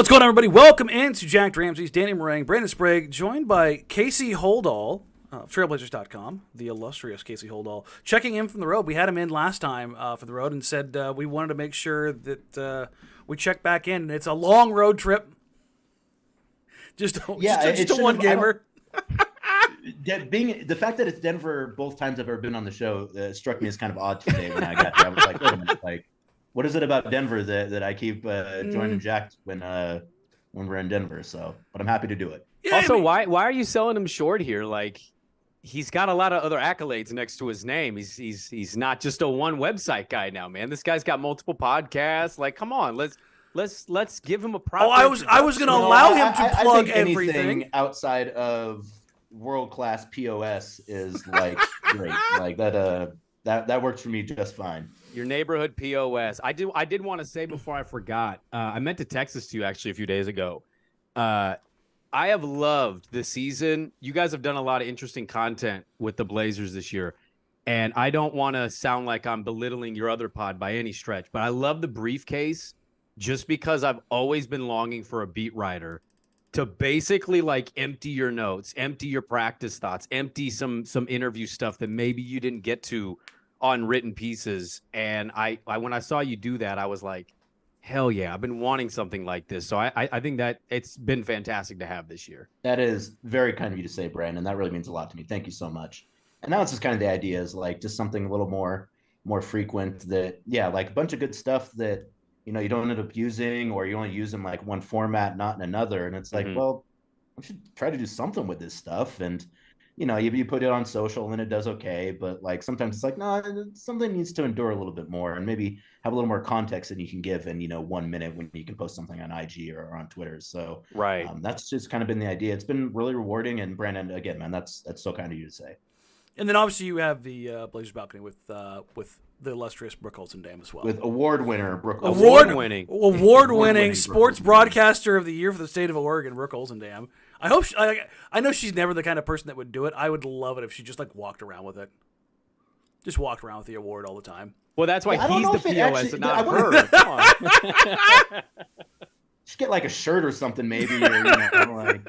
What's going on, everybody? Welcome into Jack Ramsays, Danny Marang, Brandon Sprague, joined by Casey Holdahl of Trailblazers.com, the illustrious Casey Holdahl, checking in from the road. We had him in last time for the road and said we wanted to make sure that we check back in. It's a long road trip. Just a one-gamer. Being the fact that it's Denver both times I've ever been on the show struck me as kind of odd today when I got there. I was like, wait a minute, like, what is it about Denver that I keep joining Jack when we're in Denver? So, but I'm happy to do it. Yeah, also, why are you selling him short here? Like, he's got a lot of other accolades next to his name. He's not just a one website guy now, man. This guy's got multiple podcasts. Like, come on, let's give him a proper. Oh, I was going to allow him to plug everything outside of world-class POS is like great. Like that works for me just fine. Your neighborhood POS. I did want to say before I forgot. I meant to text this to you actually a few days ago. I have loved this season. You guys have done a lot of interesting content with the Blazers this year. And I don't want to sound like I'm belittling your other pod by any stretch, but I love the briefcase just because I've always been longing for a beat writer to basically like empty your notes, empty your practice thoughts, empty some interview stuff that maybe you didn't get to on written pieces. And I when I saw you do that, I was like, hell yeah, I've been wanting something like this. So I think that it's been fantastic to have this year. That is very kind of you to say, Brandon. That really means a lot to me. Thank you so much. And that's just kind of the idea, is like just something a little more frequent that, yeah, like a bunch of good stuff that, you know, you don't end up using, or you only use in like one format, not in another. And it's like, well, I should try to do something with this stuff. And, you know, you put it on social and it does okay, but like sometimes it's like, no, something needs to endure a little bit more and maybe have a little more context than you can give in, 1 minute when you can post something on IG or on Twitter. So right, that's just kind of been the idea. It's been really rewarding. And Brandon, again, man, that's so kind of you to say. And then obviously you have the Blazers balcony with the illustrious Brooke Olsen-Dam as well. With award winner Brooke Award-winning sports broadcaster of the year for the state of Oregon, Brooke Olsen-Dam. I know she's never the kind of person that would do it. I would love it if she just like walked around with it. Just walked around with the award all the time. Well, that's why he's the POS and not her. Come on. Just get like a shirt or something maybe, or like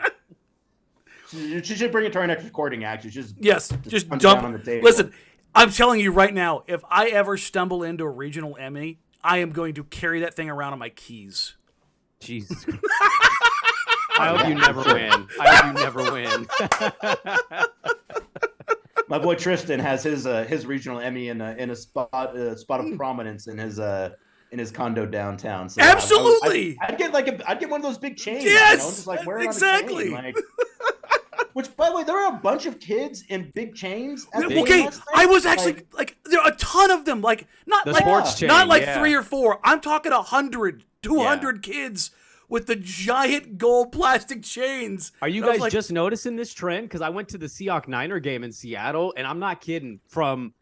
she should bring it to our next recording, actually. Just dump on the table. Listen, I'm telling you right now, if I ever stumble into a regional Emmy, I am going to carry that thing around on my keys. Jesus. I hope you never win. My boy Tristan has his regional Emmy in a spot of prominence in his condo downtown. So absolutely, I'd get one of those big chains. Yes, just like wearing exactly. On a chain, like, which, by the way, there are a bunch of kids in big chains. Okay, I was actually like there are a ton of them. Like not the like sports chain, not like 3 or 4. I'm talking 100, 200 kids with the giant gold plastic chains. Are you guys just noticing this trend? Because I went to the Seahawks Niner game in Seattle, and I'm not kidding. From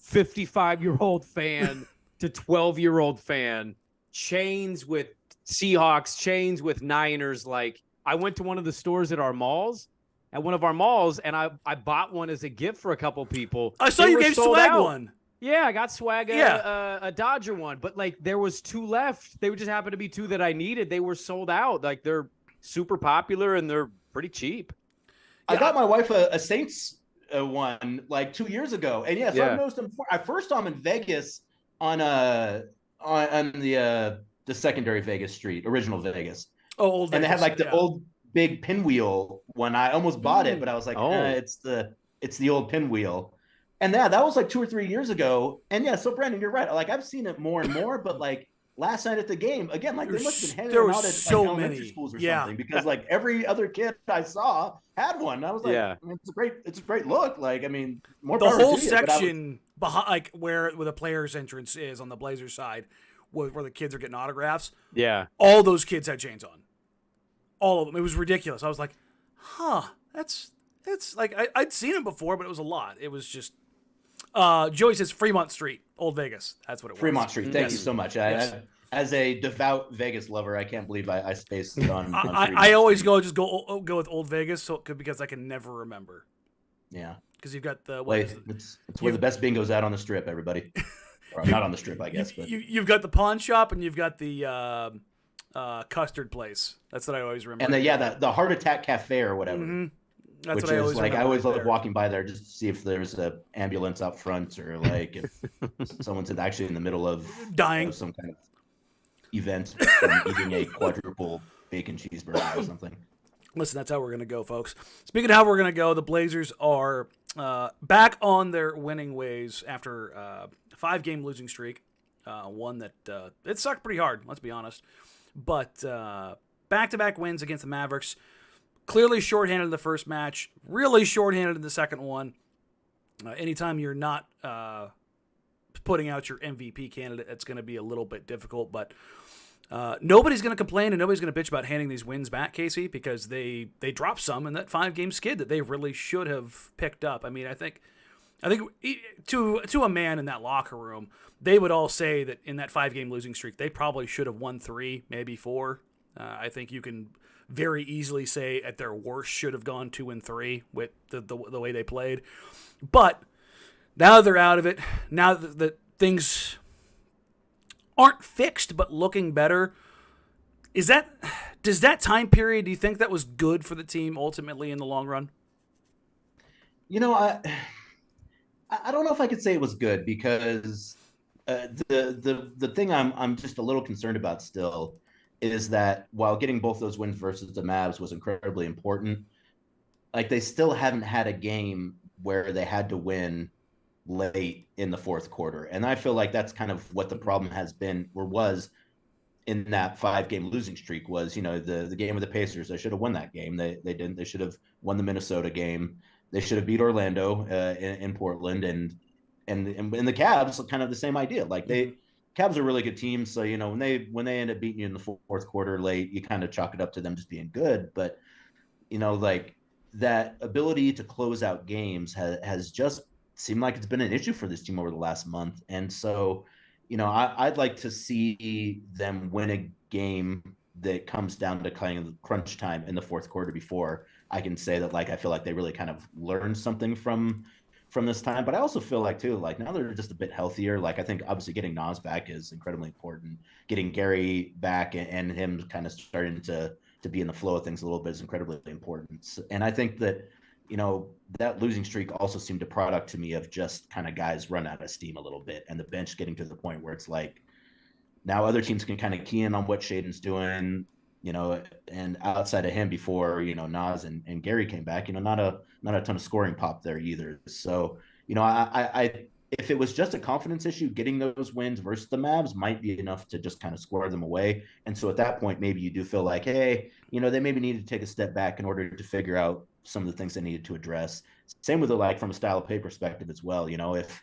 55-year-old fan to 12-year-old fan, chains with Seahawks, chains with Niners. Like, I went to one of the stores at one of our malls, and I bought one as a gift for a couple people. I saw you gave Swag one. Yeah, I got Swag a Dodger one, but like there was 2 left. They would just happen to be 2 that I needed. They were sold out. Like they're super popular and they're pretty cheap. I got my wife a Saints one like 2 years ago, and so I noticed them before. I first saw them in Vegas on the secondary Vegas street, original Vegas. Oh, old Vegas. And they had like the old big pinwheel one. I almost bought it, but I was like, it's the old pinwheel. And that was like 2 or 3 years ago. And so Brandon, you're right. Like I've seen it more and more, but like last night at the game, again, like they must have been handing them out at like elementary schools or something, because like every other kid I saw had one. I was like, I mean, it's a great look. Like, I mean, more the whole section behind, like where the players' entrance is on the Blazers side, where the kids are getting autographs. Yeah, all those kids had chains on. All of them. It was ridiculous. I was like, that's like I'd seen it before, but it was a lot. It was just. Joey says Fremont Street, Old Vegas. That's what it was. Fremont Street. Thank you so much. As a devout Vegas lover, I can't believe I spaced on. I always go with Old Vegas, because I can never remember. Yeah, because you've got the it's where the best bingo's at on the Strip, everybody. Or not on the Strip, I guess. But you've got the pawn shop, and you've got the custard place. That's what I always remember. And the Heart Attack Cafe or whatever. Mm-hmm. That's which what I is always like I remember always right love there. walking by there just to see if there's a ambulance out front or like if someone's actually in the middle of dying some kind of event from eating a quadruple bacon cheeseburger or something. Listen, that's how we're going to go, folks. Speaking of how we're going to go, the Blazers are back on their winning ways after a 5-game losing streak. One that it sucked pretty hard, let's be honest. But back-to-back wins against the Mavericks. Clearly shorthanded in the first match, really shorthanded in the second one. Anytime you're not putting out your MVP candidate, it's going to be a little bit difficult. But nobody's going to complain and nobody's going to bitch about handing these wins back, Casey, because they dropped some in that 5-game skid that they really should have picked up. I mean, I think to a man in that locker room, they would all say that in that 5-game losing streak, they probably should have won 3, maybe 4. I think you can very easily say at their worst should have gone 2 and 3 with the way they played. But now that they're out of it, now that things aren't fixed but looking better, does that time period, do you think that was good for the team ultimately in the long run? You know, I don't know if I could say it was good because the thing I'm just a little concerned about still is that while getting both those wins versus the Mavs was incredibly important, like they still haven't had a game where they had to win late in the fourth quarter. And I feel like that's kind of what the problem has been or was in that 5-game losing streak was, you know, the game with the Pacers. They should have won that game. They didn't. They should have won the Minnesota game. They should have beat Orlando in Portland and the Cavs, kind of the same idea. Like Cavs are a really good team, so you know when they end up beating you in the fourth quarter late, you kind of chalk it up to them just being good. But you know, like that ability to close out games has just seemed like it's been an issue for this team over the last month. And so, you know, I'd like to see them win a game that comes down to kind of crunch time in the fourth quarter before I can say that like I feel like they really kind of learned something from this time. But I also feel like too, like now they're just a bit healthier. Like I think obviously getting Nas back is incredibly important. Getting Gary back and him kind of starting to be in the flow of things a little bit is incredibly important. And I think that, you know, that losing streak also seemed a product to me of just kind of guys run out of steam a little bit and the bench getting to the point where it's like now other teams can kind of key in on what Shaden's doing, you know, and outside of him before, you know, Nas and Gary came back, you know, not a ton of scoring pop there either. So, you know, I if it was just a confidence issue, getting those wins versus the Mavs might be enough to just kind of square them away. And so at that point, maybe you do feel like, hey, you know, they maybe need to take a step back in order to figure out some of the things they needed to address. Same with like from a style of play perspective as well. You know, if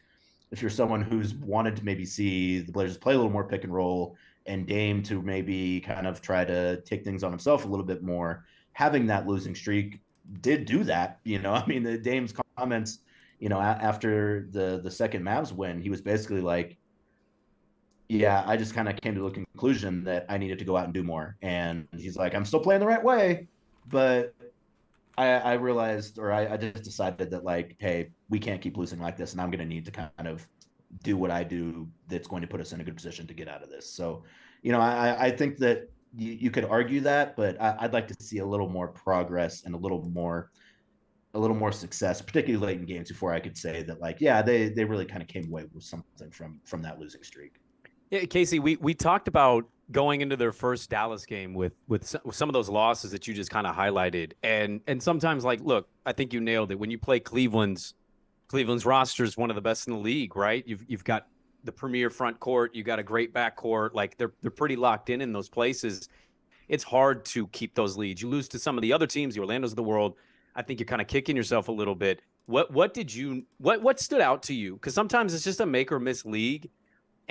you're someone who's wanted to maybe see the Blazers play a little more pick and roll and Dame to maybe kind of try to take things on himself a little bit more, having that losing streak did do that. You know, I mean, the Dame's comments, you know, after the second Mavs win, he was basically like, yeah, I just kind of came to the conclusion that I needed to go out and do more. And he's like, I'm still playing the right way, but I realized, or I just decided that like, hey, we can't keep losing like this, and I'm going to need to kind of do what I do that's going to put us in a good position to get out of this. So, you know, I think that you could argue that, but I'd like to see a little more progress and a little more success, particularly late in games, before I could say that like, yeah, they really kind of came away with something from that losing streak. Yeah, Casey, we talked about going into their first Dallas game with some of those losses that you just kind of highlighted. And sometimes, like, look, I think you nailed it. When you play Cleveland's roster is one of the best in the league, right? You've got the premier front court, you got a great back court. Like they're pretty locked in those places. It's hard to keep those leads. You lose to some of the other teams, the Orlandos of the world. I think you're kind of kicking yourself a little bit. What stood out to you? Because sometimes it's just a make or miss league.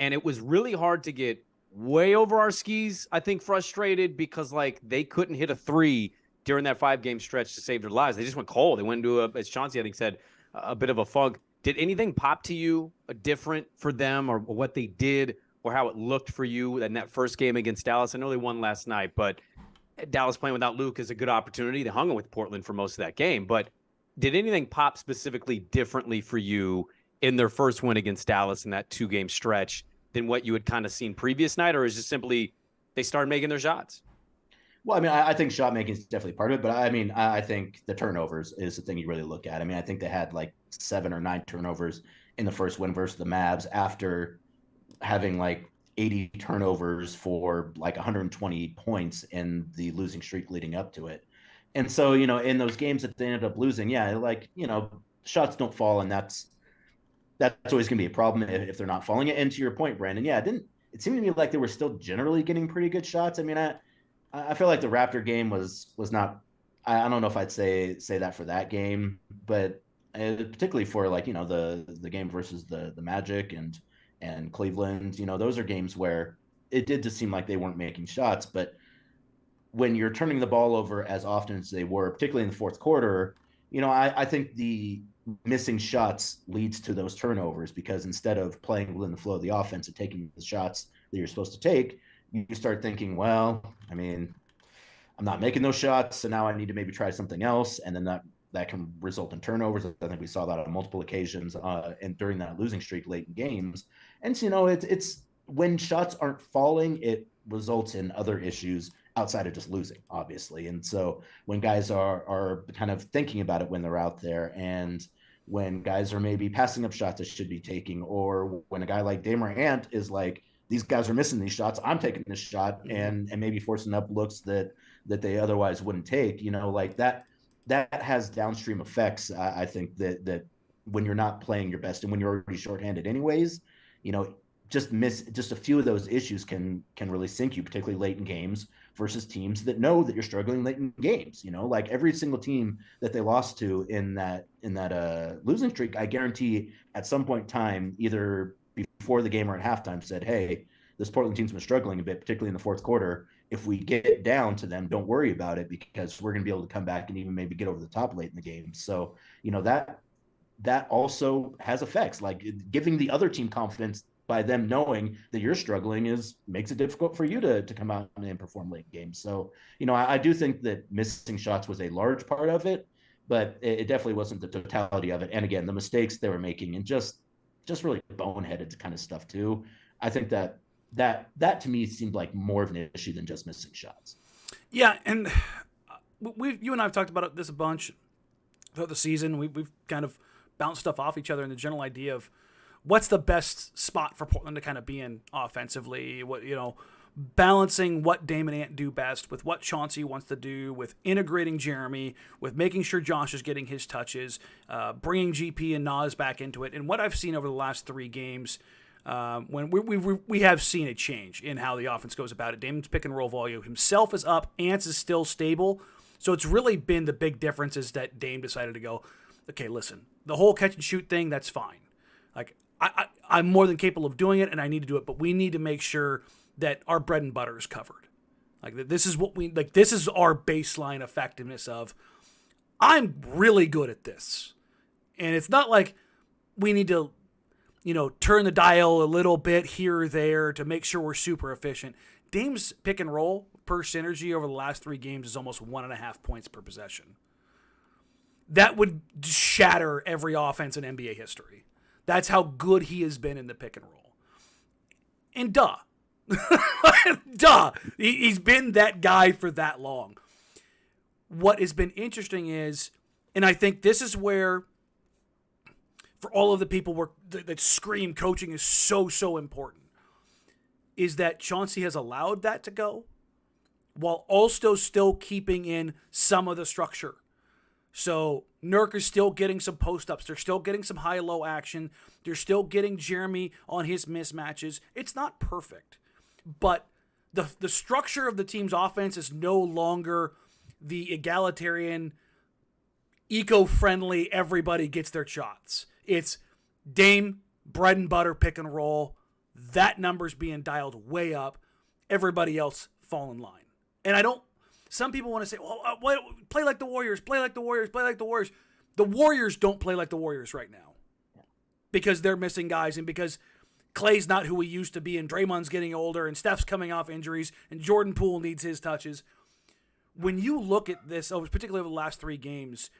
And it was really hard to get way over our skis, I think, frustrated because, like, they couldn't hit a 3 during that 5-game stretch to save their lives. They just went cold. They went into, as Chauncey, I think, said, a bit of a funk. Did anything pop to you different for them or what they did or how it looked for you in that first game against Dallas? I know they won last night, but Dallas playing without Luke is a good opportunity. They hung it with Portland for most of that game. But did anything pop specifically differently for you in their first win against Dallas in that 2-game stretch than what you had kind of seen previous night? Or is it simply they started making their shots. Well, I mean, I think shot making is definitely part of it, but I mean, I think the turnovers is the thing you really look at. I mean, I think they had like 7 or 9 turnovers in the first win versus the Mavs after having like 80 turnovers for like 120 points in the losing streak leading up to it. And so, in those games that they ended up losing, yeah, like, shots don't fall, and that's always going to be a problem if they're not falling. And to your point, Brandon, yeah, it seemed to me like they were still generally getting pretty good shots. I mean, I feel like the Raptor game was not. I don't know if I'd say that for that game, but particularly for like the game versus the Magic and Cleveland, those are games where it did just seem like they weren't making shots. But when you're turning the ball over as often as they were, particularly in the fourth quarter, I think the missing shots leads to those turnovers, because instead of playing within the flow of the offense and taking the shots that you're supposed to take, you start thinking, well, I mean, I'm not making those shots, so now I need to maybe try something else, and then that can result in turnovers. I think we saw that on multiple occasions, and during that losing streak late in games. And so, it's when shots aren't falling, it results in other issues outside of just losing, obviously. And so when guys are kind of thinking about it when they're out there, and when guys are maybe passing up shots they should be taking, or when a guy like Marang is like, these guys are missing these shots, I'm taking this shot, and maybe forcing up looks that they otherwise wouldn't take, like that has downstream effects. I think that when you're not playing your best and when you're already shorthanded anyways, just a few of those issues can really sink you, particularly late in games versus teams that know that you're struggling late in games. Like every single team that they lost to in that losing streak, I guarantee at some point in time, either before the game or at halftime, said, hey, this Portland team's been struggling a bit, particularly in the fourth quarter. If we get down to them, don't worry about it, because we're going to be able to come back and even maybe get over the top late in the game. So, that also has effects, like giving the other team confidence by them knowing that you're struggling makes it difficult for you to come out and perform late games. So, I do think that missing shots was a large part of it, but it definitely wasn't the totality of it. And again, the mistakes they were making, and just really boneheaded kind of stuff too. I think that to me seemed like more of an issue than just missing shots. Yeah, and you and I have talked about this a bunch throughout the season. We've kind of bounced stuff off each other in the general idea of what's the best spot for Portland to kind of be in offensively. What balancing what Dame and Ant do best with what Chauncey wants to do, with integrating Jeremy, with making sure Josh is getting his touches, bringing GP and Nas back into it. And what I've seen over the last 3 games. When we have seen a change in how the offense goes about it. Damon's pick and roll volume himself is up. Ants is still stable. So it's really been the big difference is that Dame decided to go, okay, listen, the whole catch and shoot thing, that's fine. Like I'm more than capable of doing it, and I need to do it, but we need to make sure that our bread and butter is covered. Like this is this is our baseline effectiveness of, I'm really good at this. And it's not like we need to turn the dial a little bit here or there to make sure we're super efficient. Dame's pick and roll per synergy over the last 3 games is almost 1.5 points per possession. That would shatter every offense in NBA history. That's how good he has been in the pick and roll. And duh. He's been that guy for that long. What has been interesting is, and I think this is where, for all of the people that scream coaching is so important, is that Chauncey has allowed that to go while also still keeping in some of the structure. So Nurk is still getting some post-ups. They're still getting some high-low action. They're still getting Jeremy on his mismatches. It's not perfect, but the structure of the team's offense is no longer the egalitarian, eco-friendly, everybody gets their shots. It's Dame, bread and butter, pick and roll. That number's being dialed way up. Everybody else fall in line. And some people want to say, well, play like the Warriors, play like the Warriors, play like the Warriors. The Warriors don't play like the Warriors right now because they're missing guys and because Clay's not who he used to be and Draymond's getting older and Steph's coming off injuries and Jordan Poole needs his touches. When you look at this, particularly over the last 3 games,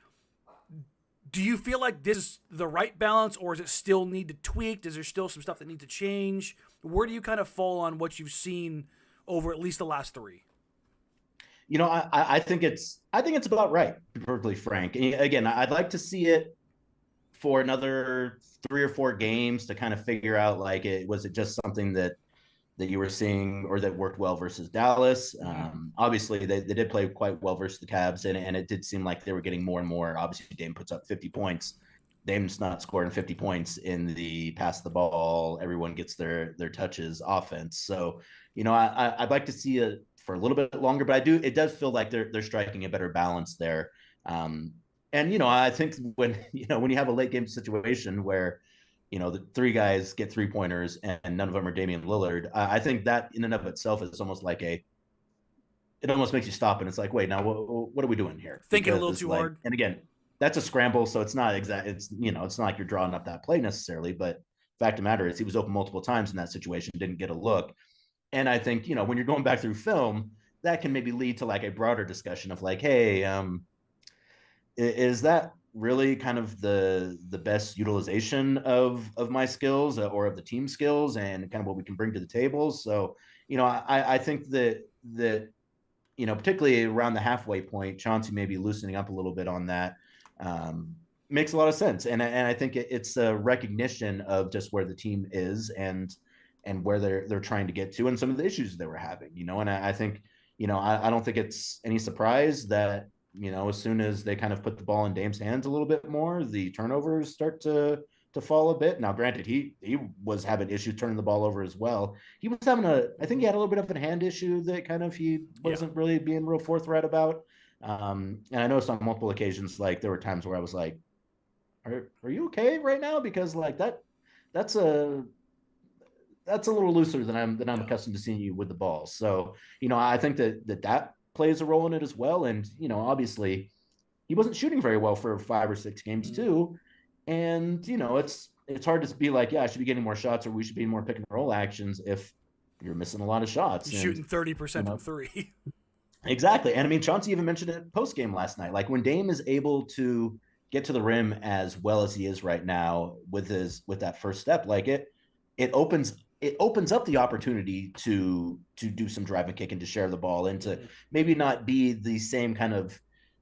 do you feel like this is the right balance, or does it still need to tweak? Is there still some stuff that needs to change? Where do you kind of fall on what you've seen over at least the last 3. I think it's about right, to be perfectly frank. And again, I'd like to see it for another 3 or 4 games to kind of figure out, like, was it just something that you were seeing or that worked well versus Dallas. Obviously, they did play quite well versus the Cavs, and it did seem like they were getting more and more. Obviously, Dame puts up 50 points. Dame's not scoring 50 points in the pass the ball, everyone gets their touches offense. So, I'd like to see it for a little bit longer, but it does feel like they're striking a better balance there. And I think when you have a late game situation where the 3 guys get 3-pointers and none of them are Damian Lillard, I think that in and of itself is almost like it almost makes you stop and it's like, wait, now what are we doing here? Thinking a little too hard. And again, that's a scramble, so it's not exact. It's it's not like you're drawing up that play necessarily, but fact of the matter is he was open multiple times in that situation, didn't get a look. And I think when you're going back through film, that can maybe lead to like a broader discussion of like, hey, is that really kind of the best utilization of my skills or of the team skills and kind of what we can bring to the table? So I think that particularly around the halfway point, Chauncey maybe loosening up a little bit on that makes a lot of sense, and I think it's a recognition of just where the team is and where they're trying to get to and some of the issues they were having, and I think I don't think it's any surprise that as soon as they kind of put the ball in Dame's hands a little bit more, the turnovers start to fall a bit. Now, granted, he was having issues turning the ball over as well. He was having I think he had a little bit of a hand issue that kind of he wasn't really being real forthright about. And I noticed on multiple occasions, like there were times where I was like, are you okay right now? Because like that's a little looser than I'm accustomed to seeing you with the ball. So, I think that plays a role in it as well. And, obviously he wasn't shooting very well for 5 or 6 games too. And, it's hard to be like, yeah, I should be getting more shots or we should be more pick and roll actions if you're missing a lot of shots. You're shooting 30% from 3. Exactly. And I mean, Chauncey even mentioned it post game last night. Like when Dame is able to get to the rim as well as he is right now with that first step, like it opens up the opportunity to do some drive and kick and to share the ball and to maybe not be the same kind of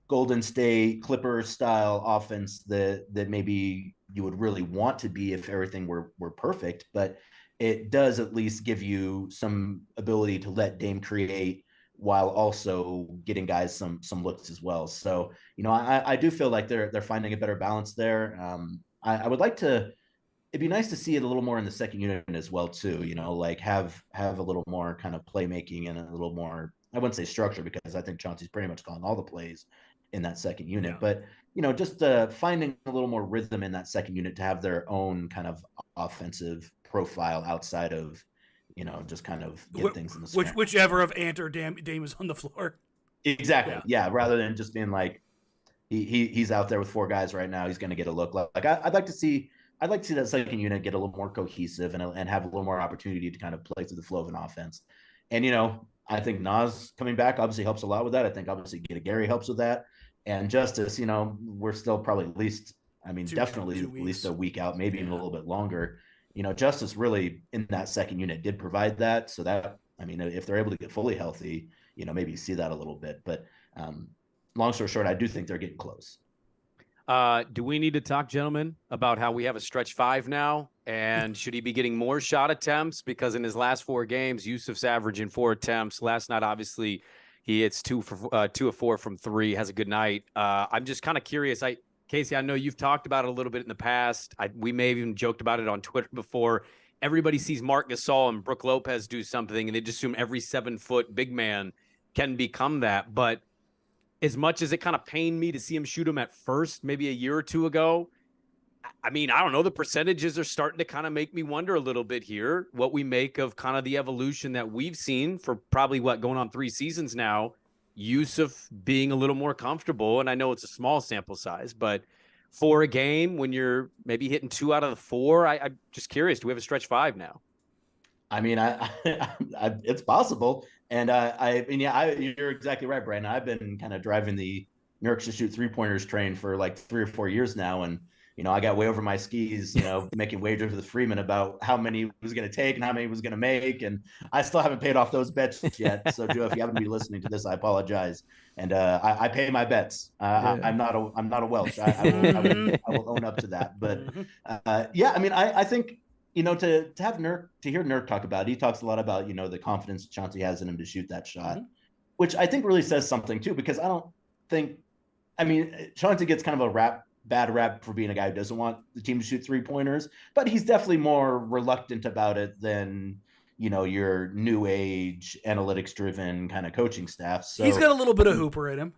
Golden State Clipper style offense that maybe you would really want to be if everything were perfect, but it does at least give you some ability to let Dame create while also getting guys some looks as well. So, I do feel like they're finding a better balance there. I would like to, it'd be nice to see it a little more in the second unit as well too, like have a little more kind of playmaking and a little more, I wouldn't say structure because I think Chauncey's pretty much calling all the plays in that second unit, but just finding a little more rhythm in that second unit to have their own kind of offensive profile outside of, just kind of get things in the whichever of Ant or Dame is on the floor. Exactly. Yeah. Rather than just being like, he's out there with 4 guys right now, he's going to get a look. Like I'd like to see that second unit get a little more cohesive and have a little more opportunity to kind of play through the flow of an offense. And, I think Nas coming back obviously helps a lot with that. I think obviously Gary helps with that. And Justice, we're still probably at least, definitely at least a week out, maybe even a little bit longer. Justice really in that second unit did provide that. So that, if they're able to get fully healthy, maybe you see that a little bit. But long story short, I do think they're getting close. Do we need to talk, gentlemen, about how we have a stretch 5 now? And should he be getting more shot attempts? Because in his last 4 games, Yusuf's averaging 4 attempts. Last night, obviously, he hits 2 of 4 from 3, has a good night. I'm just kind of curious. Casey, I know you've talked about it a little bit in the past. We may have even joked about it on Twitter before. Everybody sees Marc Gasol and Brook Lopez do something, and they just assume every 7-foot big man can become that. But as much as it kind of pained me to see him shoot him at first, maybe a year or 2 ago, I don't know. The percentages are starting to kind of make me wonder a little bit here what we make of kind of the evolution that we've seen for probably going on 3 seasons now. Yusuf being a little more comfortable, and I know it's a small sample size, but for a game when you're maybe hitting 2 out of the 4, I'm just curious, do we have a stretch 5 now? It's possible. And you're exactly right, Brandon. I've been kind of driving the New York to shoot 3-pointers train for like 3 or 4 years now. And, I got way over my skis, making wagers with Freeman about how many he was going to take and how many he was going to make. And I still haven't paid off those bets yet. So Joe, if you happen to be listening to this, I apologize. And I pay my bets. I'm not a Welsh. I will own up to that. But I think, to have Nurk, to hear Nurk talk about it, he talks a lot about, the confidence Chauncey has in him to shoot that shot, which I think really says something too, because Chauncey gets kind of a bad rap for being a guy who doesn't want the team to shoot 3-pointers, but he's definitely more reluctant about it than, your new age analytics driven kind of coaching staff. So he's got a little bit of hooper in him.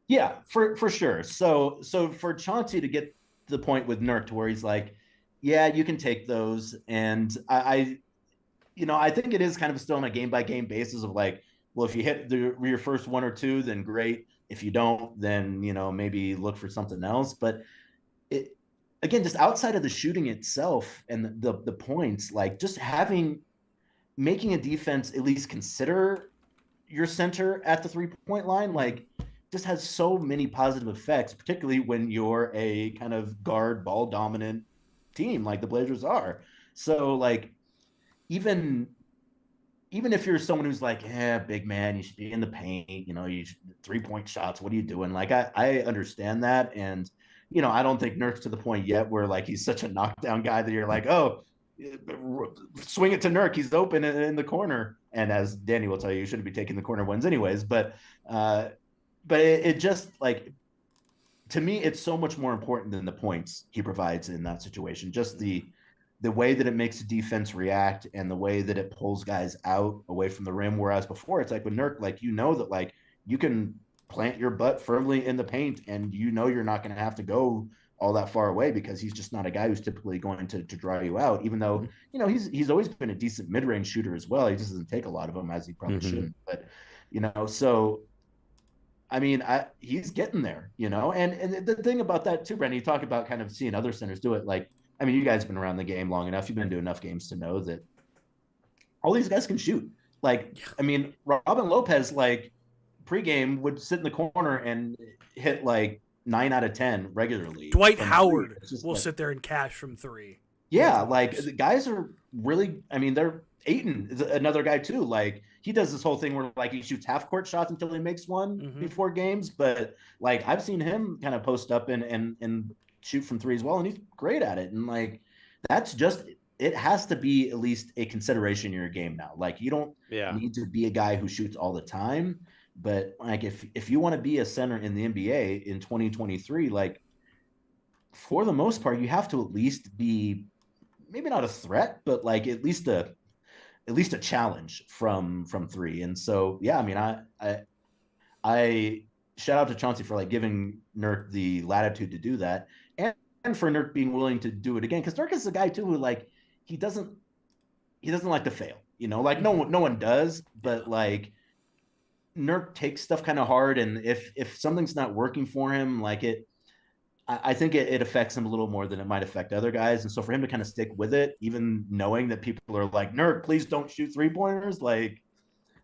Yeah, for sure. So for Chauncey to get to the point with Nurk to where he's like, yeah, you can take those. And I think it is kind of still on a game by game basis of like, well, if you hit your first 1 or 2, then great. If you don't, then, maybe look for something else. But again, just outside of the shooting itself and the points, like just making a defense at least consider your center at the 3-point line, like just has so many positive effects, particularly when you're a kind of guard ball dominant team like the Blazers are. So like, even if you're someone who's like, big man, you should be in the paint, you 3-point shots, what are you doing? Like, I understand that. And, I don't think Nurk's to the point yet where like, he's such a knockdown guy that you're like, oh, swing it to Nurk. He's open in the corner. And as Danny will tell you shouldn't be taking the corner ones anyways. But it just like, to me, it's so much more important than the points he provides in that situation. Just the way that it makes the defense react and the way that it pulls guys out away from the rim. Whereas before it's like with Nurk, like, that like you can plant your butt firmly in the paint and you're not going to have to go all that far away because he's just not a guy who's typically going to draw you out, even though, he's always been a decent mid-range shooter as well. He just doesn't take a lot of them as he probably shouldn't. But, so he's getting there, and the thing about that too, Brandon, you talk about kind of seeing other centers do it. Like, you guys have been around the game long enough. You've been to enough games to know that all these guys can shoot. Like, Robin Lopez, like pregame would sit in the corner and hit like 9 out of 10 regularly. Dwight Howard will sit there and cash from 3. Yeah. Like the guys are really, they're Ayton is another guy too. Like he does this whole thing where like he shoots half court shots until he makes one before games. But like, I've seen him kind of post up and shoot from 3 as well. And he's great at it. And like, that's just, it has to be at least a consideration in your game now. Like you don't need to be a guy who shoots all the time, but like, if you want to be a center in the NBA in 2023, like for the most part, you have to at least be maybe not a threat, but like at least a challenge from 3. And so, I shout out to Chauncey for like giving Nurk the latitude to do that. And for Nurk being willing to do it again. Cause Nurk is a guy too, who like, he doesn't like to fail, like no one does, but like Nurk takes stuff kind of hard. And if something's not working for him, like I think it affects him a little more than it might affect other guys. And so for him to kind of stick with it, even knowing that people are like, Nurk, please don't shoot 3-pointers. Like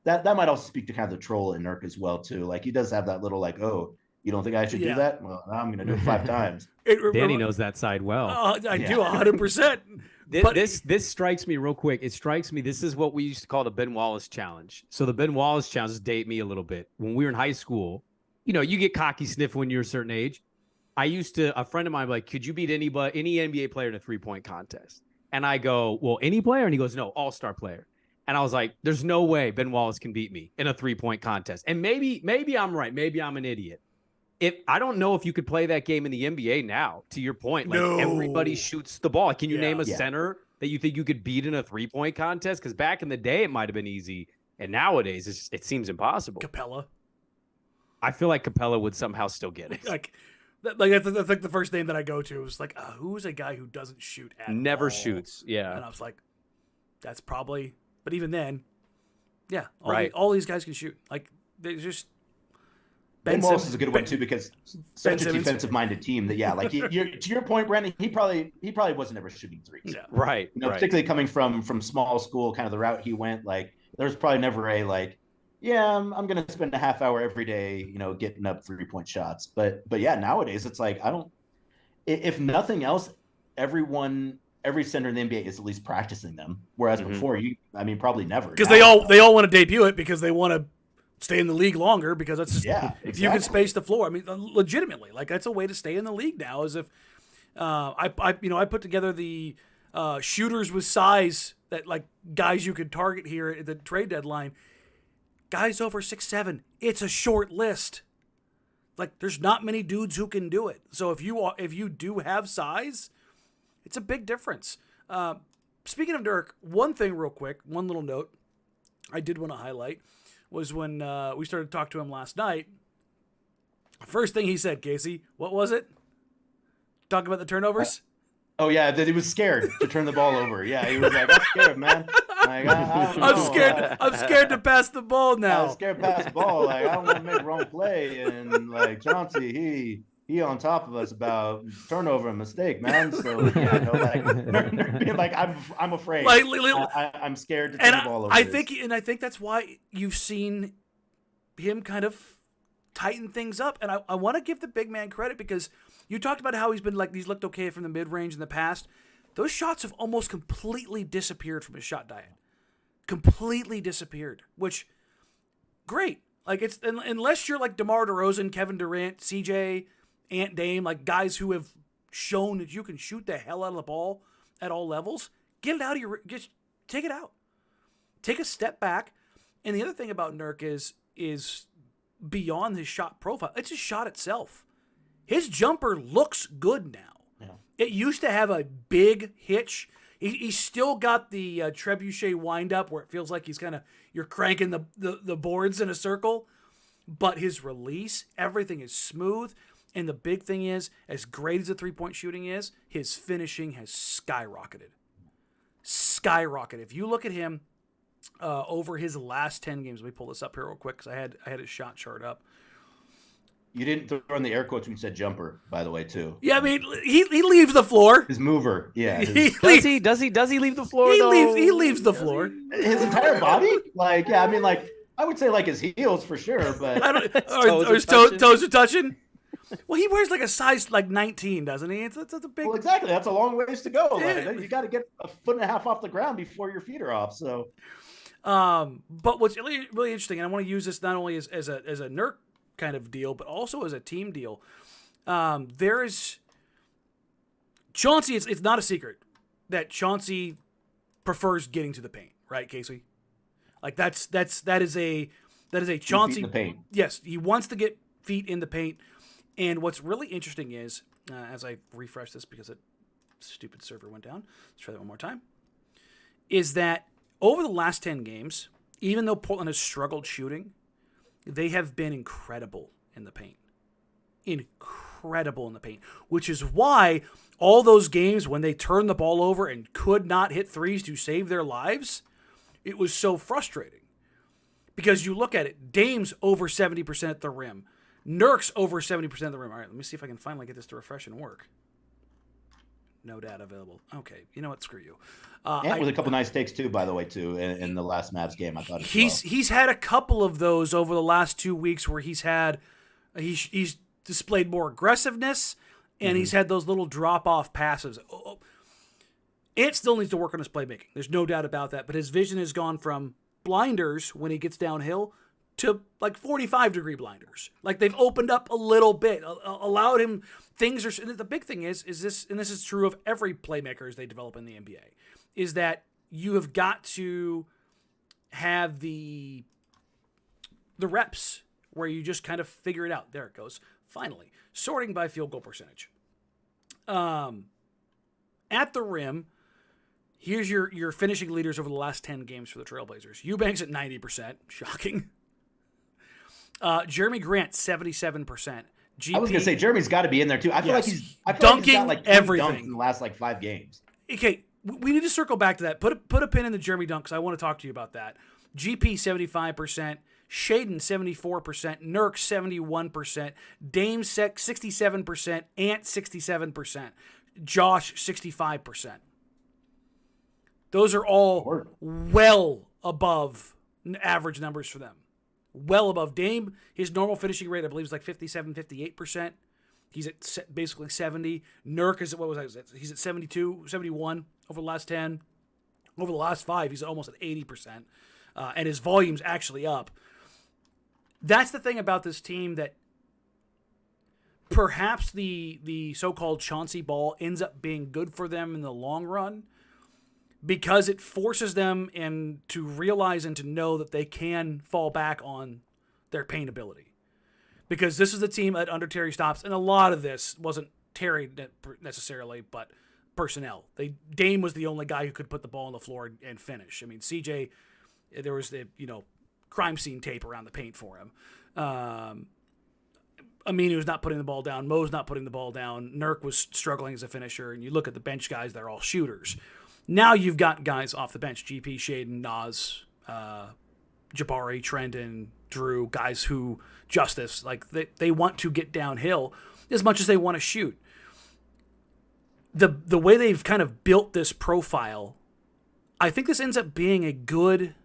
that might also speak to kind of the troll in Nurk as well too. Like he does have that little like, oh, you don't think I should do that? Well, I'm going to do it 5 times. Danny knows that side well. I do 100%. This strikes me real quick. It strikes me. This is what we used to call the Ben Wallace challenge. So the Ben Wallace challenge date me a little bit. When we were in high school, you get cocky sniff when you're a certain age. A friend of mine like, could you beat any NBA player in a 3-point contest? And I go, well, any player? And he goes, no, all-star player. And I was like, there's no way Ben Wallace can beat me in a 3-point contest. And maybe I'm right. Maybe I'm an idiot. I don't know if you could play that game in the NBA now, to your point. Like everybody shoots the ball. Can you name a center that you think you could beat in a 3-point contest? Because back in the day, it might have been easy. And nowadays, it seems impossible. Capella. I feel like Capella would somehow still get it. Like that's like the first name that I go to was like, who's a guy who doesn't shoot at Never all? Shoots. Yeah. And I was like, that's probably, but even then, right. All these guys can shoot. Like they just. Ben Wallace is a good one too, because such a defensive-minded team that like to your point, Brandon, he probably wasn't ever shooting 3s. Yeah. Right. Particularly coming from small school, kind of the route he went. Like there's probably never a like, I'm going to spend a half hour every day, getting up 3-point shots. But nowadays it's like if nothing else, every center in the NBA is at least practicing them. Whereas before, probably never. Because they all want to debut it because they want to stay in the league longer, because that's just, exactly. If you can space the floor. I mean, legitimately, like, that's a way to stay in the league now. Is if I put together the shooters with size, that like guys you could target here at the trade deadline. Guys over 6'7", it's a short list. Like, there's not many dudes who can do it. So if you do have size, it's a big difference. Speaking of Dirk, one thing real quick, one little note I did want to highlight was when we started to talk to him last night. First thing he said, Casey, what was it? Talk about the turnovers? Oh, yeah, that he was scared to turn the ball over. Yeah, he was like, I'm scared, man. Like, I'm scared to pass the ball now. I'm scared to pass the ball. Like, I don't want to make a wrong play. And, like, Chauncey, he on top of us about turnover and mistake, man. So, yeah, no, like I'm afraid. Like, I'm scared to turn the ball over. I think that's why you've seen him kind of tighten things up. And I want to give the big man credit, because you talked about how he's looked okay from the mid-range in the past. Those shots have almost completely disappeared from his shot diet. Completely disappeared, which, great. Like, it's, unless you're like DeMar DeRozan, Kevin Durant, CJ, Ant Dame, like guys who have shown that you can shoot the hell out of the ball at all levels, get it out of just take it out. Take a step back. And the other thing about Nurk is beyond his shot profile, it's his shot itself. His jumper looks good now. Yeah. It used to have a big hitch. He's still got the trebuchet wind up where it feels like you're cranking the boards in a circle. But his release, everything is smooth. And the big thing is, as great as the three-point shooting is, his finishing has skyrocketed. If you look at him over his last 10 games, let me pull this up here real quick because I had his shot chart up. You didn't throw in the air quotes when you said jumper, by the way, too. Yeah, I mean, he leaves the floor. His mover, yeah. Does he leave the floor? He leaves the floor. His entire body? Like, yeah, I mean, like, I would say like his heels for sure, but his toes are touching. Well, he wears like a size like 19, doesn't he? It's a big. Well, exactly. That's a long ways to go. Yeah. Like, you got to get a foot and a half off the ground before your feet are off. So, but what's really, really interesting, and I want to use this not only as a Nurk kind of deal, but also as a team deal. There is Chauncey. It's not a secret that Chauncey prefers getting to the paint, right, Casey? Like that is a Chauncey. Feet in the paint. Yes, he wants to get feet in the paint. And what's really interesting is, as I refresh this because a stupid server went down, let's try that one more time, is that over the last 10 games, even though Portland has struggled shooting, they have been incredible in the paint. Incredible in the paint. Which is why all those games when they turned the ball over and could not hit threes to save their lives, it was so frustrating. Because you look at it, Dame's over 70% at the rim. Nurk's over 70% of the rim. All right, let me see if I can finally get this to refresh and work. No data available. Okay, you know what? Screw you. And with a couple nice takes too, by the way, too, in the last Mavs game, I thought he's had a couple of those over the last 2 weeks where he's displayed more aggressiveness, and he's had those little drop off passes. Ant still needs to work on his playmaking. There's no doubt about that. But his vision has gone from blinders when he gets downhill to like 45-degree blinders. Like they've opened up a little bit, allowed him things. The big thing is this, and this is true of every playmaker as they develop in the NBA, is that you have got to have the reps where you just kind of figure it out. There it goes. Finally, sorting by field goal percentage. At the rim, here's your finishing leaders over the last 10 games for the Trailblazers. Eubanks at 90%. Shocking. Jeremy Grant, 77%. GP, I was going to say, Jeremy's got to be in there, too. I feel like he's dunking got like everything in the last like 5 games. Okay, we need to circle back to that. Put a pin in the Jeremy dunk because I want to talk to you about that. GP, 75%. Shaden, 74%. Nurk, 71%. Dame, 67%. Ant, 67%. Josh, 65%. Those are all well above average numbers for them. Well above. Dame, his normal finishing rate, I believe, is like 57, 58%. He's at basically 70. Nurk is at, what was that? He's at 72, 71 over the last 10. Over the last 5, he's almost at 80%. And his volume's actually up. That's the thing about this team, that perhaps the so-called Chauncey ball ends up being good for them in the long run, because it forces them to realize and to know that they can fall back on their paint ability. Because this is the team that under Terry Stotts, and a lot of this wasn't Terry necessarily, but personnel. Dame was the only guy who could put the ball on the floor and finish. I mean, CJ, there was the crime scene tape around the paint for him. Aminu's not putting the ball down. Mo's not putting the ball down. Nurk was struggling as a finisher. And you look at the bench guys, they're all shooters. Now you've got guys off the bench, GP, Shaden, Nas, Jabari, Trendon, Drew, guys who, Justice, like they want to get downhill as much as they want to shoot. The way they've kind of built this profile, I think this ends up being a good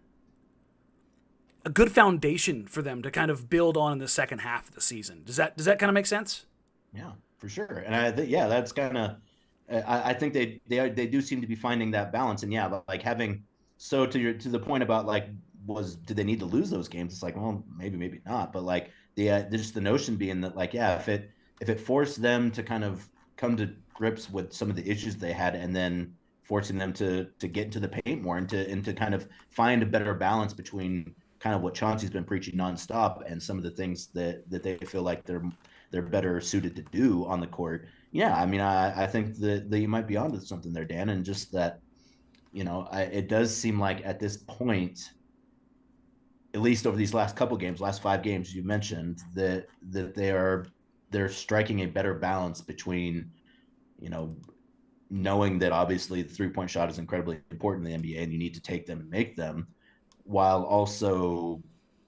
foundation for them to kind of build on in the second half of the season. Does that kind of make sense? Yeah, for sure. And that's kind of, I think they do seem to be finding that balance. And yeah, like having, so to the point about like, did they need to lose those games? It's like, well, maybe not. But like just the notion being that like, yeah, if it forced them to kind of come to grips with some of the issues they had, and then forcing them to get into the paint more and to kind of find a better balance between kind of what Chauncey's been preaching nonstop and some of the things that they feel like they're better suited to do on the court. Yeah, I mean, I think that you might be onto something there, Dan, and just that, it does seem like at this point, at least over these last 5 games you mentioned, that they're striking a better balance between, knowing that obviously the 3-point shot is incredibly important in the NBA and you need to take them and make them, while also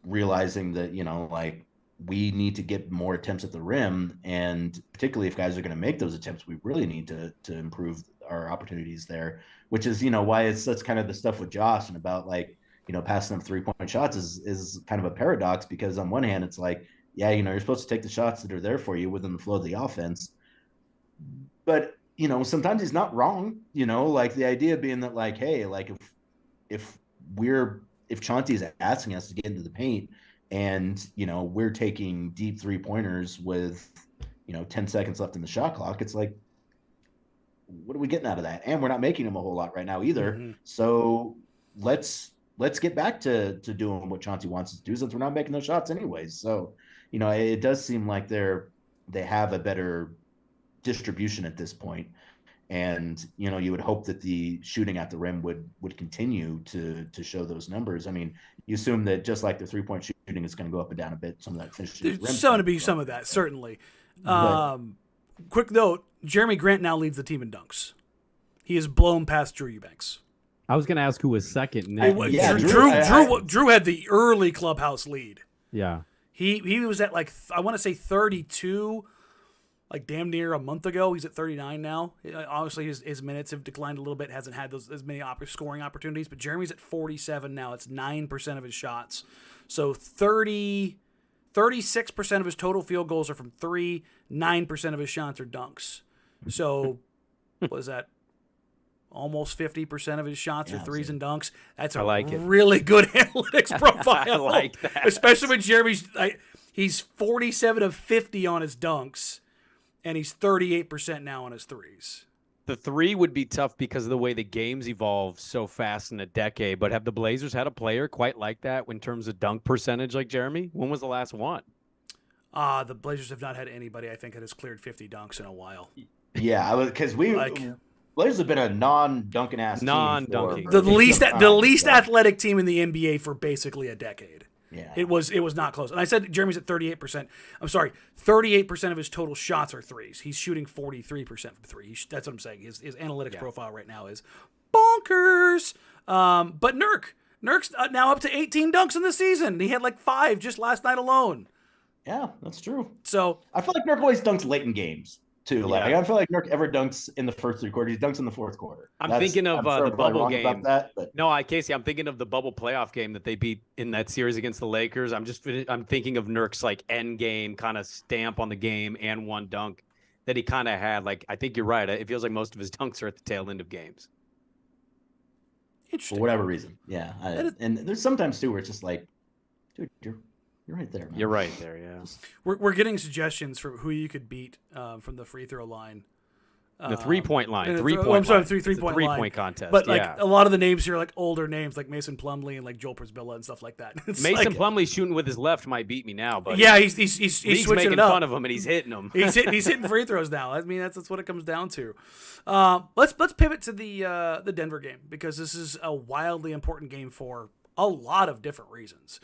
realizing that, like we need to get more attempts at the rim. And particularly if guys are going to make those attempts, we really need to improve our opportunities there, which is, why that's kind of the stuff with Josh and about like, passing them 3-point shots is kind of a paradox, because on one hand, it's like, yeah, you're supposed to take the shots that are there for you within the flow of the offense. But, sometimes he's not wrong, like the idea being that like, hey, like if Chauncey's asking us to get into the paint and, we're taking deep 3-pointers with, 10 seconds left in the shot clock, it's like, what are we getting out of that? And we're not making them a whole lot right now either. Mm-hmm. So let's get back to doing what Chauncey wants us to do, since we're not making those shots anyways. So, it does seem like they have a better distribution at this point. And, you would hope that the shooting at the rim would continue to show those numbers. I mean, you assume that just like the 3-point shooting is going to go up and down a bit, some of that finishes. There's going to be some of that, certainly. Quick note, Jeremy Grant now leads the team in dunks. He has blown past Drew Eubanks. I was going to ask who was second. Drew had the early clubhouse lead. Yeah. He was at like, I want to say 32, like damn near a month ago. He's at 39 now. Obviously, his minutes have declined a little bit. Hasn't had as many scoring opportunities. But Jeremy's at 47 now. It's 9% of his shots. So 36% of his total field goals are from 3. 9% of his shots are dunks. So what is that? Almost 50% of his shots are threes and dunks. That's a really good analytics profile. I like that. Especially when Jeremy's he's 47 of 50 on his dunks, and he's 38% now on his threes. The 3 would be tough because of the way the game's evolved so fast in a decade. But have the Blazers had a player quite like that in terms of dunk percentage like Jeremy? When was the last one? The Blazers have not had anybody, I think, that has cleared 50 dunks in a while. Yeah, because Blazers have been a non-dunking ass non-dunking team. The least athletic team in the NBA for basically a decade. Yeah. It was not close. And I said Jeremy's at 38%. I'm sorry, 38% of his total shots are threes. He's shooting 43% from 3. That's what I'm saying. His analytics profile right now is bonkers. But Nurk's now up to 18 dunks in the season. He had like 5 just last night alone. Yeah, that's true. So I feel like Nurk always dunks late in games too. Like I don't feel like Nurk ever dunks in the first 3 quarters. He dunks in the 4th quarter. I'm thinking of the bubble game. About that, but... No, Casey, I'm thinking of the bubble playoff game that they beat in that series against the Lakers. I'm thinking of Nurk's like end game kind of stamp on the game and one dunk that he kind of had. Like, I think you're right. It feels like most of his dunks are at the tail end of games. Interesting. For whatever reason. Yeah. And there's sometimes too where it's just like, dude, you're right there, man. You're right there, yeah. We're getting suggestions for who you could beat from the free throw line. The 3-point line. I'm sorry, three-point line. 3-point contest. But like a lot of the names here are like older names, like Mason Plumlee and like Joel Prisbilla and stuff like that. It's Mason Plumlee shooting with his left might beat me now, but yeah, he's switching making it up. fun of him and he's hitting them. he's hitting free throws now. I mean, that's what it comes down to. Let's pivot to the Denver game, because this is a wildly important game for a lot of different reasons.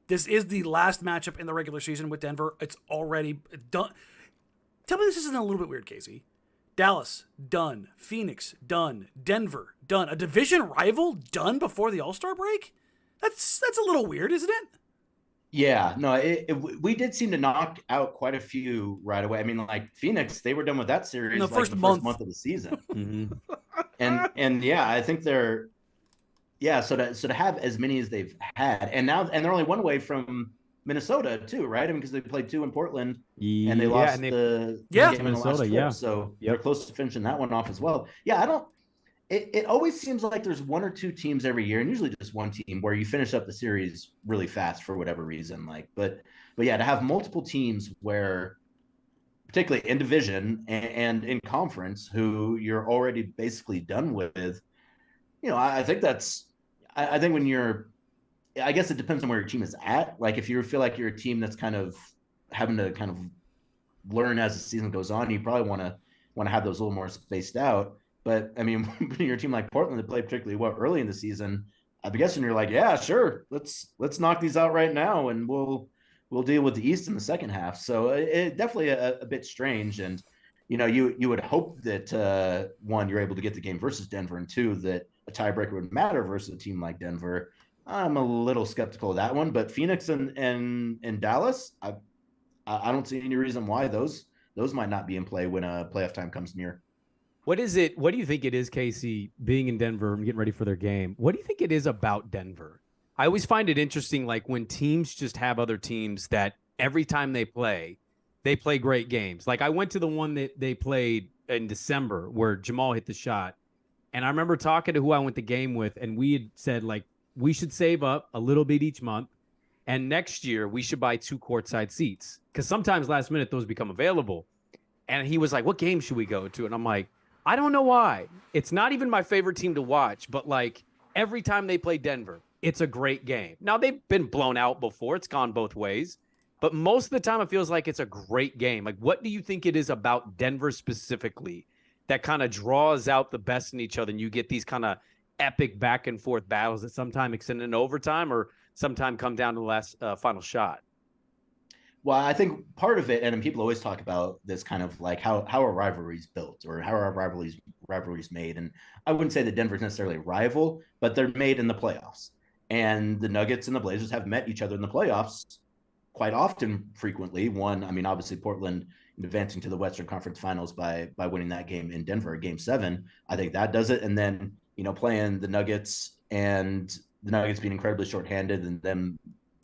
This is the last matchup in the regular season with Denver. It's already done. Tell me this isn't a little bit weird, Casey. Dallas, done. Phoenix, done. Denver, done. A division rival done before the All-Star break? That's a little weird, isn't it? Yeah, no, we did seem to knock out quite a few right away. I mean, like Phoenix, they were done with that series the like first the month. first month of the season. And yeah, I think they're so to have as many as they've had, and they're only one away from Minnesota too, right? I mean, because they played 2 in Portland and they lost the game in the last trip, so they're close to finishing that one off as well. Yeah, it always seems like there's 1 or 2 teams every year, and usually just one team, where you finish up the series really fast for whatever reason. Like, but yeah, to have multiple teams where, particularly in division and in conference, who you're already basically done with, I think I think when you're, I guess it depends on where your team is at. Like if you feel like you're a team that's kind of having to kind of learn as the season goes on, you probably want to have those a little more spaced out. But I mean, when you're a team like Portland that played particularly well early in the season, I'd be guessing you're like, yeah, sure, let's knock these out right now, and we'll deal with the East in the second half. So it definitely a bit strange, and you would hope that 1, you're able to get the game versus Denver, and 2, that a tiebreaker would matter versus a team like Denver. I'm a little skeptical of that one, but Phoenix and Dallas, I don't see any reason why those might not be in play when playoff time comes near. What is it? What do you think it is, Casey, being in Denver and getting ready for their game? What do you think it is about Denver? I always find it interesting, like when teams just have other teams that every time they play great games. Like I went to the one that they played in December where Jamal hit the shot. And I remember talking to who I went the game with, and we had said, like, we should save up a little bit each month, and next year we should buy 2 courtside seats, because sometimes last minute those become available. And he was like, what game should we go to? And I'm like, I don't know why. It's not even my favorite team to watch, but like every time they play Denver, it's a great game. Now they've been blown out before. It's gone both ways, but most of the time it feels like it's a great game. Like, what do you think it is about Denver specifically that kind of draws out the best in each other, and you get these kind of epic back and forth battles that sometimes extend into overtime or sometimes come down to the last final shot? Well, I think part of it, and people always talk about this kind of like how are rivalries built, or how are rivalries made. And I wouldn't say that Denver's necessarily a rival, but they're made in the playoffs. And the Nuggets and the Blazers have met each other in the playoffs quite often, frequently. One, I mean, obviously Portland advancing to the Western Conference Finals by winning that game in Denver, Game 7. I think that does it. And then, playing the Nuggets, and the Nuggets being incredibly shorthanded, and them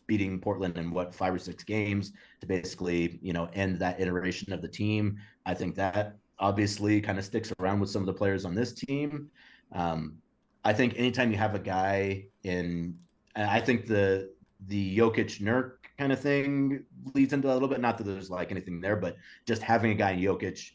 beating Portland in 5 or 6 games to basically, end that iteration of the team. I think that obviously kind of sticks around with some of the players on this team. I think anytime you have a guy I think the Jokic Nurk kind of thing leads into a little bit, not that there's like anything there, but just having a guy in Jokic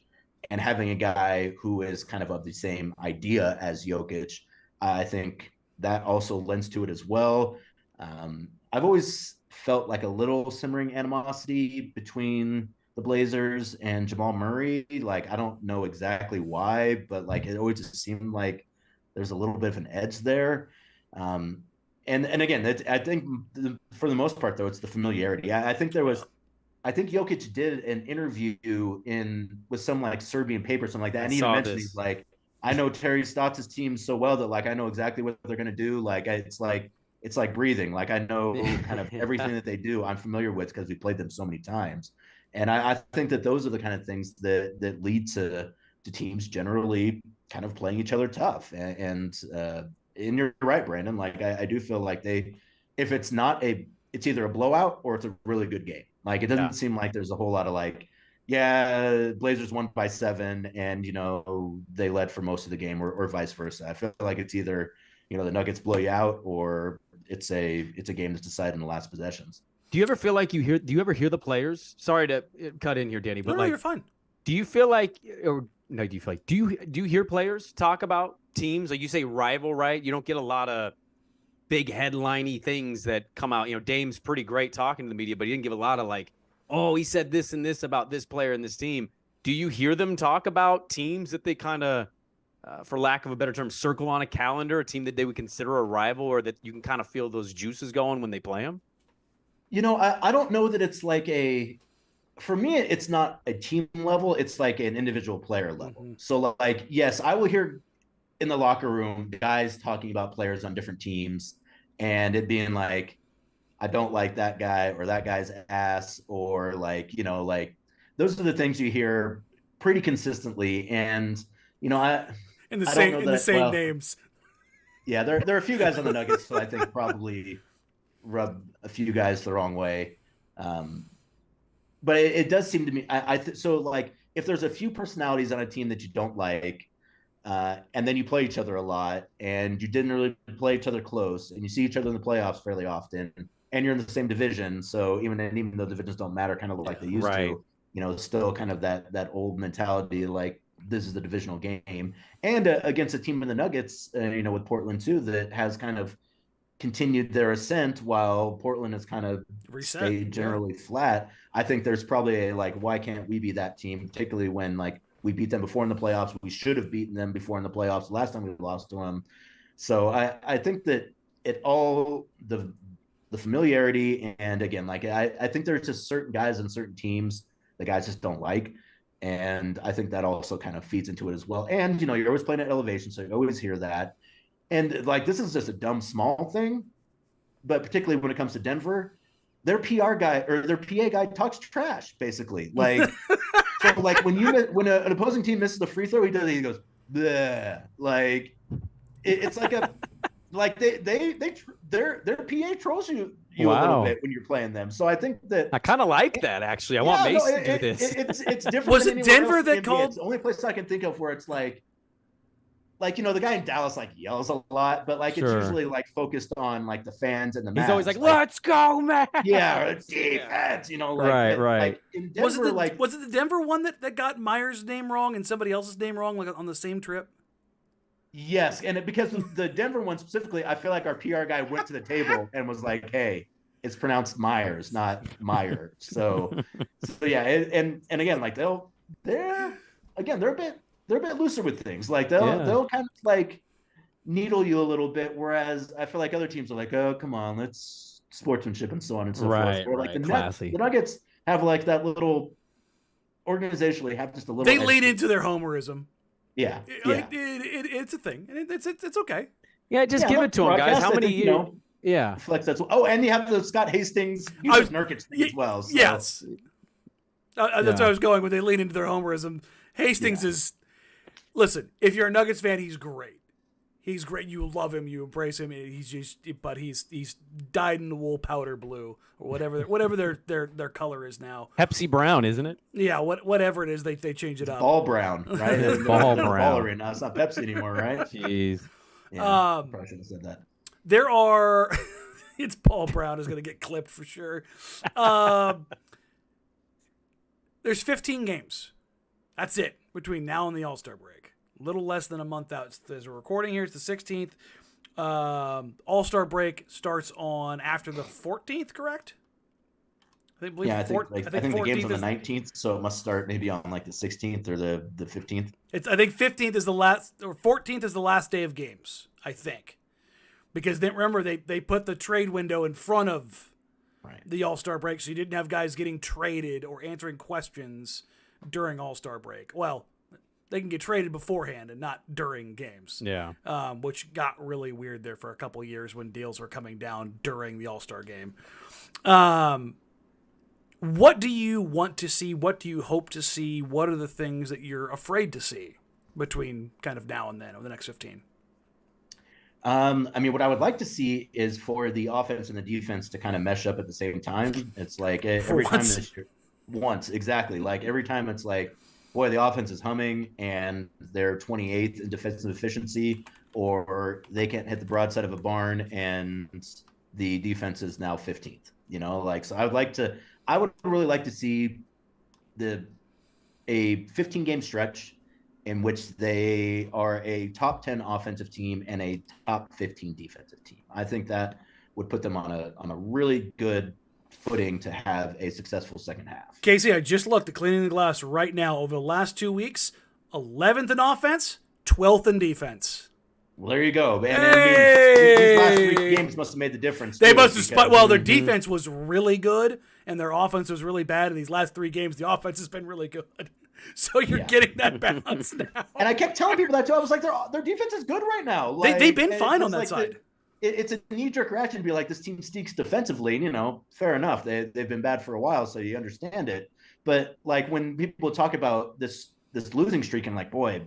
and having a guy who is kind of the same idea as Jokic, I think that also lends to it as well. I've always felt like a little simmering animosity between the Blazers and Jamal Murray. Like, I don't know exactly why, but like it always just seemed like there's a little bit of an edge there. And again, I think for the most part, though, it's the familiarity. I think Jokic did an interview with some like Serbian paper, something like that, and he even mentioned he's like, I know Terry Stotts' team so well that like I know exactly what they're gonna do. Like it's like breathing. Like I know kind of everything that they do. I'm familiar with because we played them so many times. And I think that those are the kind of things that lead to teams generally kind of playing each other tough. And you're right, Brandon. Like I do feel like if it's either a blowout or it's a really good game. Like it doesn't seem like there's a whole lot of like yeah, Blazers won by 7, and they led for most of the game, or vice versa. I feel like it's either the Nuggets blow you out, or it's a game that's decided in the last possessions. Do you ever feel like do you ever hear the players? Sorry to cut in here, Danny, but No, you're fine. do you feel like, or no, do you feel like, do you hear players talk about teams? Like you say rival, right? You don't get a lot of big headliney things that come out. Dame's pretty great talking to the media, but he didn't give a lot of like, oh, he said this and this about this player and this team. Do you hear them talk about teams that they kind of, for lack of a better term, circle on a calendar, a team that they would consider a rival, or that you can kind of feel those juices going when they play them? I don't know that it's like for me, it's not a team level. It's like an individual player level. Mm-hmm. So like, yes, I will hear in the locker room guys talking about players on different teams, and it being like, I don't like that guy, or that guy's ass, or like, like those are the things you hear pretty consistently. And, I In the don't same names. Yeah, there are a few guys on the Nuggets that I think probably rub a few guys the wrong way. But it does seem to me, so like if there's a few personalities on a team that you don't like, and then you play each other a lot, and you didn't really play each other close, and you see each other in the playoffs fairly often, and you're in the same division, so even though divisions don't matter kind of like they used to, still kind of that old mentality, like this is the divisional game. And against a team in the Nuggets, with Portland too, that has kind of continued their ascent while Portland has kind of stayed generally flat. I think there's probably why can't we be that team, particularly when like we beat them before in the playoffs. We should have beaten them before in the playoffs last time we lost to them. So I think that it all the familiarity, and again, like I think there's just certain guys and certain teams the guys just don't like. And I think that also kind of feeds into it as well. And, you're always playing at elevation, so you always hear that. And like, this is just a dumb, small thing, but particularly when it comes to Denver, their PR guy or their PA guy talks trash, basically. Like, so like when an opposing team misses the free throw, he goes, bleh. Like, it's like like their PA trolls you a little bit when you're playing them. So I think that I kind of like that, actually. I want Mace to do this. It's different. Was it Denver that called? It's the only place I can think of where it's like the guy in Dallas like yells a lot, but like it's usually like focused on like the fans and the Mavs. He's always like, "Let's go, man!" Yeah, defense. Right. Like in Denver, was it the Denver one that got Myers' name wrong and somebody else's name wrong, like on the same trip? Yes, and because the Denver one specifically, I feel like our PR guy went to the table and was like, "Hey, it's pronounced Myers, not Meyer." So yeah, and again, like they're a bit looser with things. Like they'll kind of like needle you a little bit, whereas I feel like other teams are like, "Oh, come on, let's sportsmanship and so on and so forth." Or like the Nuggets have like that little organizationally have just a little. They lean into their homerism. Yeah, it's a thing, and it's okay. Yeah, just give it to them, guys. How many years? Yeah, flex that's. Oh, and you have the Scott Hastings, Nurkic thing as well. So. Yes, that's where I was going. When they lean into their homerism, Hastings is. Listen, if you're a Nuggets fan, he's great. He's great. You love him. You embrace him. But he's dyed in the wool powder blue or whatever their color is now. Pepsi brown, isn't it? Yeah, whatever it is, they change it up. Ball brown, right? Ball brown. Right now. It's not Pepsi anymore, right? Jeez. Yeah, probably shouldn't have said that. There are. It's Paul Brown is going to get clipped for sure. There's 15 games. That's it between now and the All-Star break. A little less than a month out. As we're recording here, it's the 16th. All-Star break starts on after the 14th, correct? I think the game's on the 19th, so it must start maybe on like the 16th or the 15th. I think 15th is the last, or 14th is the last day of games, I think. Because remember, they put the trade window in front of the All-Star break, so you didn't have guys getting traded or answering questions during All-Star break. Well, they can get traded beforehand and not during games. Yeah. Which got really weird there for a couple of years when deals were coming down during the All-Star game. What do you want to see? What do you hope to see? What are the things that you're afraid to see between kind of now and then over the next 15? I mean, what I would like to see is for the offense and the defense to kind of mesh up at the same time. It's like every time this year. once, exactly. Like every time it's like, boy, the offense is humming and they're 28th in defensive efficiency, or they can't hit the broadside of a barn and the defense is now 15th. Like, so I would really like to see a 15 game stretch in which they are a top 10 offensive team and a top 15 defensive team. I think that would put them on a really good footing to have a successful second half. Casey, I just looked at Cleaning the Glass right now. Over the last 2 weeks, 11th in offense, 12th in defense. Well, there you go. Man. Hey! These last 3 games must have made the difference. They must have well, their defense was really good and their offense was really bad. In these last 3 games, the offense has been really good. So you're getting that balance now. And I kept telling people that too. I was like, their defense is good right now. Like, they've been fine on that side. It's a knee-jerk reaction to be like, this team stinks defensively. And, fair enough. They've been bad for a while, so you understand it. But like when people talk about this losing streak and like, boy,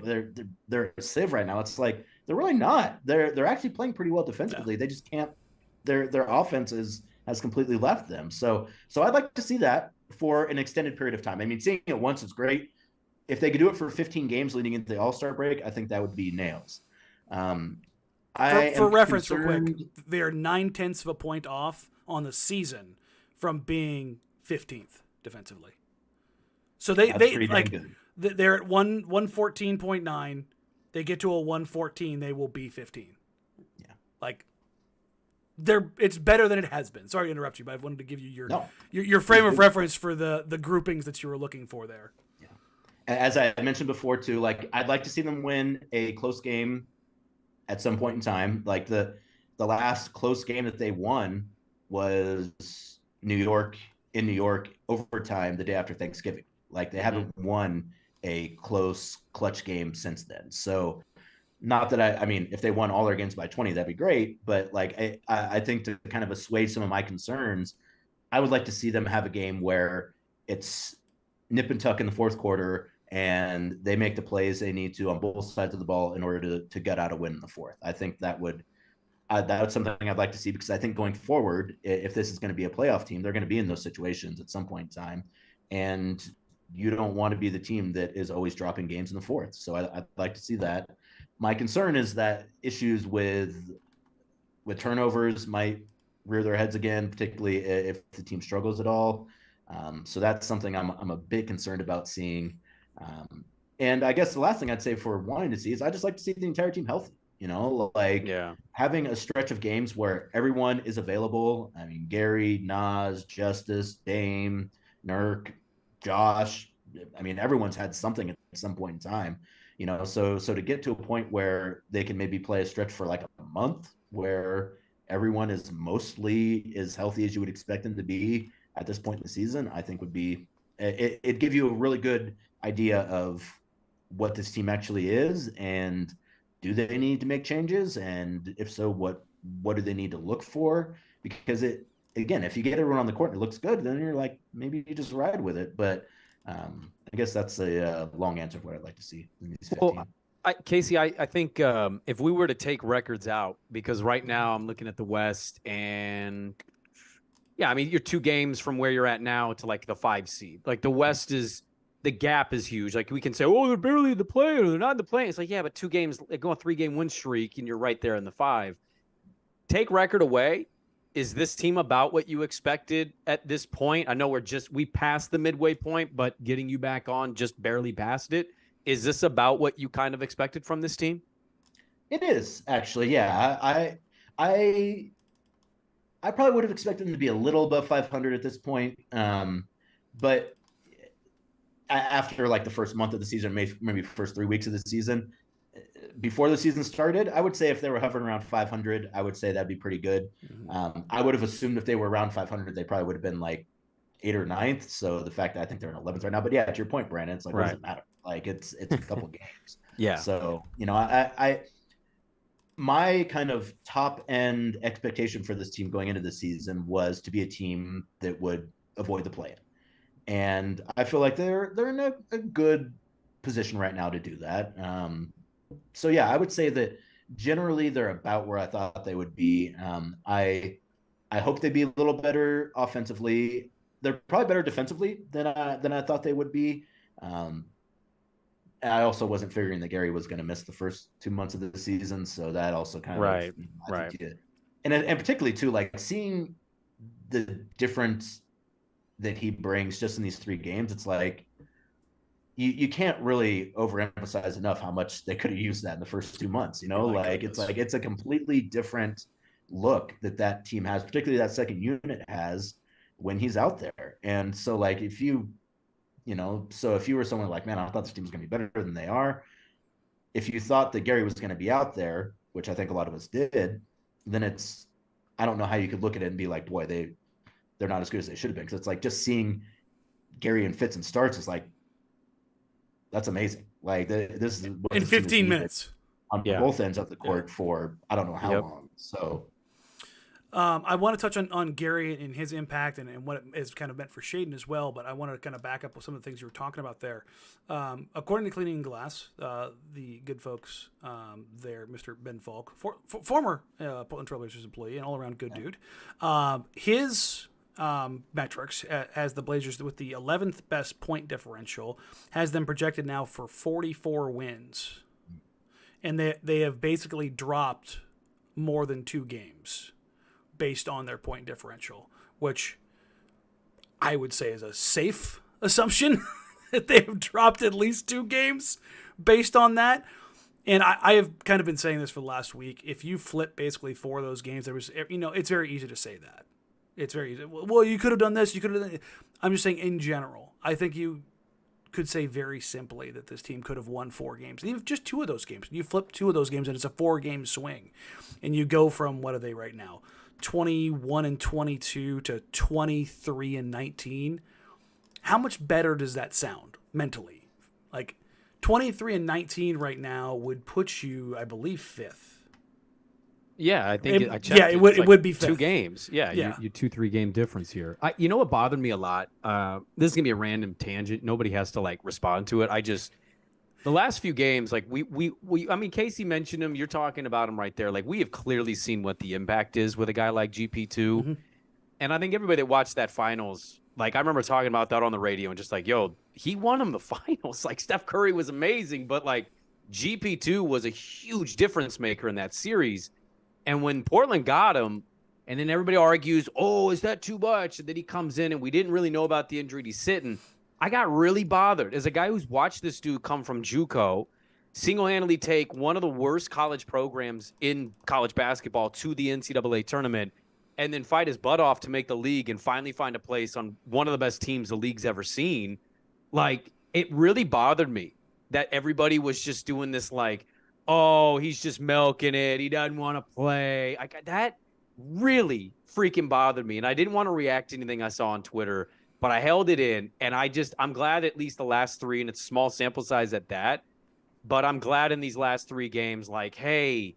they're a sieve right now. It's like they're really not. They're actually playing pretty well defensively. They just can't. Their offense has completely left them. So I'd like to see that for an extended period of time. I mean, seeing it once is great. If they could do it for 15 games leading into the All-Star break, I think that would be nails. For reference, real quick, they're 0.9 of a point off on the season from being 15th defensively. So they're at 114.9. They get to a 114, they will be 15. Yeah, like it's better than it has been. Sorry to interrupt you, but I wanted to give you your frame of reference for the groupings that you were looking for there. As I mentioned before too, like I'd like to see them win a close game at some point in time. Like the last close game that they won was New York overtime the day after Thanksgiving. Like they haven't won a close clutch game since then. So not that I mean, if they won all their games by 20, that'd be great. But like I think to kind of assuage some of my concerns, I would like to see them have a game where it's nip and tuck in the fourth quarter and they make the plays they need to on both sides of the ball in order to gut out a win in the fourth. I think that's something I'd like to see, because I think going forward, if this is going to be a playoff team, they're going to be in those situations at some point in time. And you don't want to be the team that is always dropping games in the fourth. So I'd like to see that. My concern is that issues with turnovers might rear their heads again, particularly if the team struggles at all. So that's something I'm a bit concerned about seeing. And I guess the last thing I'd say for wanting to see is I just like to see the entire team healthy, having a stretch of games where everyone is available. I mean, Gary, Nas, Justice, Dame, Nurk, Josh, I mean, everyone's had something at some point in time, so to get to a point where they can maybe play a stretch for like a month where everyone is mostly as healthy as you would expect them to be at this point in the season, I think would be, it'd give you a really good idea of what this team actually is, and do they need to make changes, and if so, what do they need to look for? Because again, if you get everyone on the court and it looks good, then you're like, maybe you just ride with it. But I guess that's a long answer of what I'd like to see in these 15. Well, Casey, I think if we were to take records out, because right now I'm looking at the West, and yeah, I mean, you're 2 games from where you're at now to like the 5 seed. Like the West the gap is huge. Like we can say, oh, they're barely in the play or they're not in the play. It's like, yeah, but 2 games, they go a 3-game win streak and you're right there in the 5. Take record away. Is this team about what you expected at this point? I know we passed the midway point, but getting you back on just barely past it. Is this about what you kind of expected from this team? It is, actually. Yeah. I probably would have expected them to be a little above 500 at this point. But after like the first month of the season, maybe first 3 weeks of the season, before the season started, I would say if they were hovering around 500, I would say that'd be pretty good. I would have assumed if they were around 500, they probably would have been like 8th or 9th. So the fact that I think they're in 11th right now, but yeah, to your point, Brandon, it's like, What does it matter? Like it's a couple games. Yeah. So, my kind of top end expectation for this team going into the season was to be a team that would avoid the play-in. And I feel like they're in a good position right now to do that. So yeah, I would say that generally they're about where I thought they would be. I hope they'd be a little better offensively. they're probably better defensively than I thought they would be. I also wasn't figuring that Gary was going to miss the first 2 months of the season, so that also kind Right, of right. and particularly too, like seeing the difference that he brings just in these 3 games. It's like you can't really overemphasize enough how much they could have used that in the first 2 months. It's a completely different look that team has, particularly that second unit has when he's out there. And so like if you were someone like, man, I thought this team was going to be better than they are. If you thought that Gary was going to be out there, which I think a lot of us did, then I don't know how you could look at it and be like, boy, they're not as good as they should have been. Because it's like just seeing Gary in fits and starts is like, that's amazing. Like this is in 15 minutes on both ends of the court for I don't know how long. So I want to touch on Gary and his impact and what it has kind of meant for Shaden as well, but I want to kind of back up with some of the things you were talking about there. According to Cleaning Glass, the good folks there, Mr. Ben Falk, former Portland Trailblazers employee and all-around good dude, his metrics as the Blazers with the 11th best point differential has them projected now for 44 wins. And they have basically dropped more than 2 games based on their point differential, which I would say is a safe assumption that they have dropped at least 2 games based on that. And I have kind of been saying this for the last week. If you flip basically 4 of those games, it's very easy to say that. It's very easy. Well, you could have done this. You could have done. I'm just saying in general. I think you could say very simply that this team could have won 4 games. And even just 2 of those games. You flip 2 of those games, and it's a 4-game swing. And you go from, what are they right now? 21-22 to 23-19. How much better does that sound mentally? Like 23-19 right now would put you, I believe, 5th. Yeah, I think I checked. It would be 5th. 2 games. Yeah. You 2-3 game difference here. You know what bothered me a lot? This is gonna be a random tangent. Nobody has to like respond to it. The last few games, like we I mean, Casey mentioned him. You're talking about him right there. Like we have clearly seen what the impact is with a guy like GP2. Mm-hmm. And I think everybody that watched that finals, like I remember talking about that on the radio and just like, yo, he won him the finals. Like Steph Curry was amazing, but like GP2 was a huge difference maker in that series. And when Portland got him, and then everybody argues, oh, is that too much? And then he comes in and we didn't really know about the injury. He's sitting. I got really bothered as a guy who's watched this dude come from JUCO, single-handedly take one of the worst college programs in college basketball to the NCAA tournament, and then fight his butt off to make the league and finally find a place on one of the best teams the league's ever seen. Like, it really bothered me that everybody was just doing this like, oh, he's just milking it. He doesn't want to play. That really freaking bothered me. And I didn't want to react to anything I saw on Twitter, but I held it in. And I'm glad at least the last 3, and it's a small sample size at that, but I'm glad in these last 3 games, like, hey,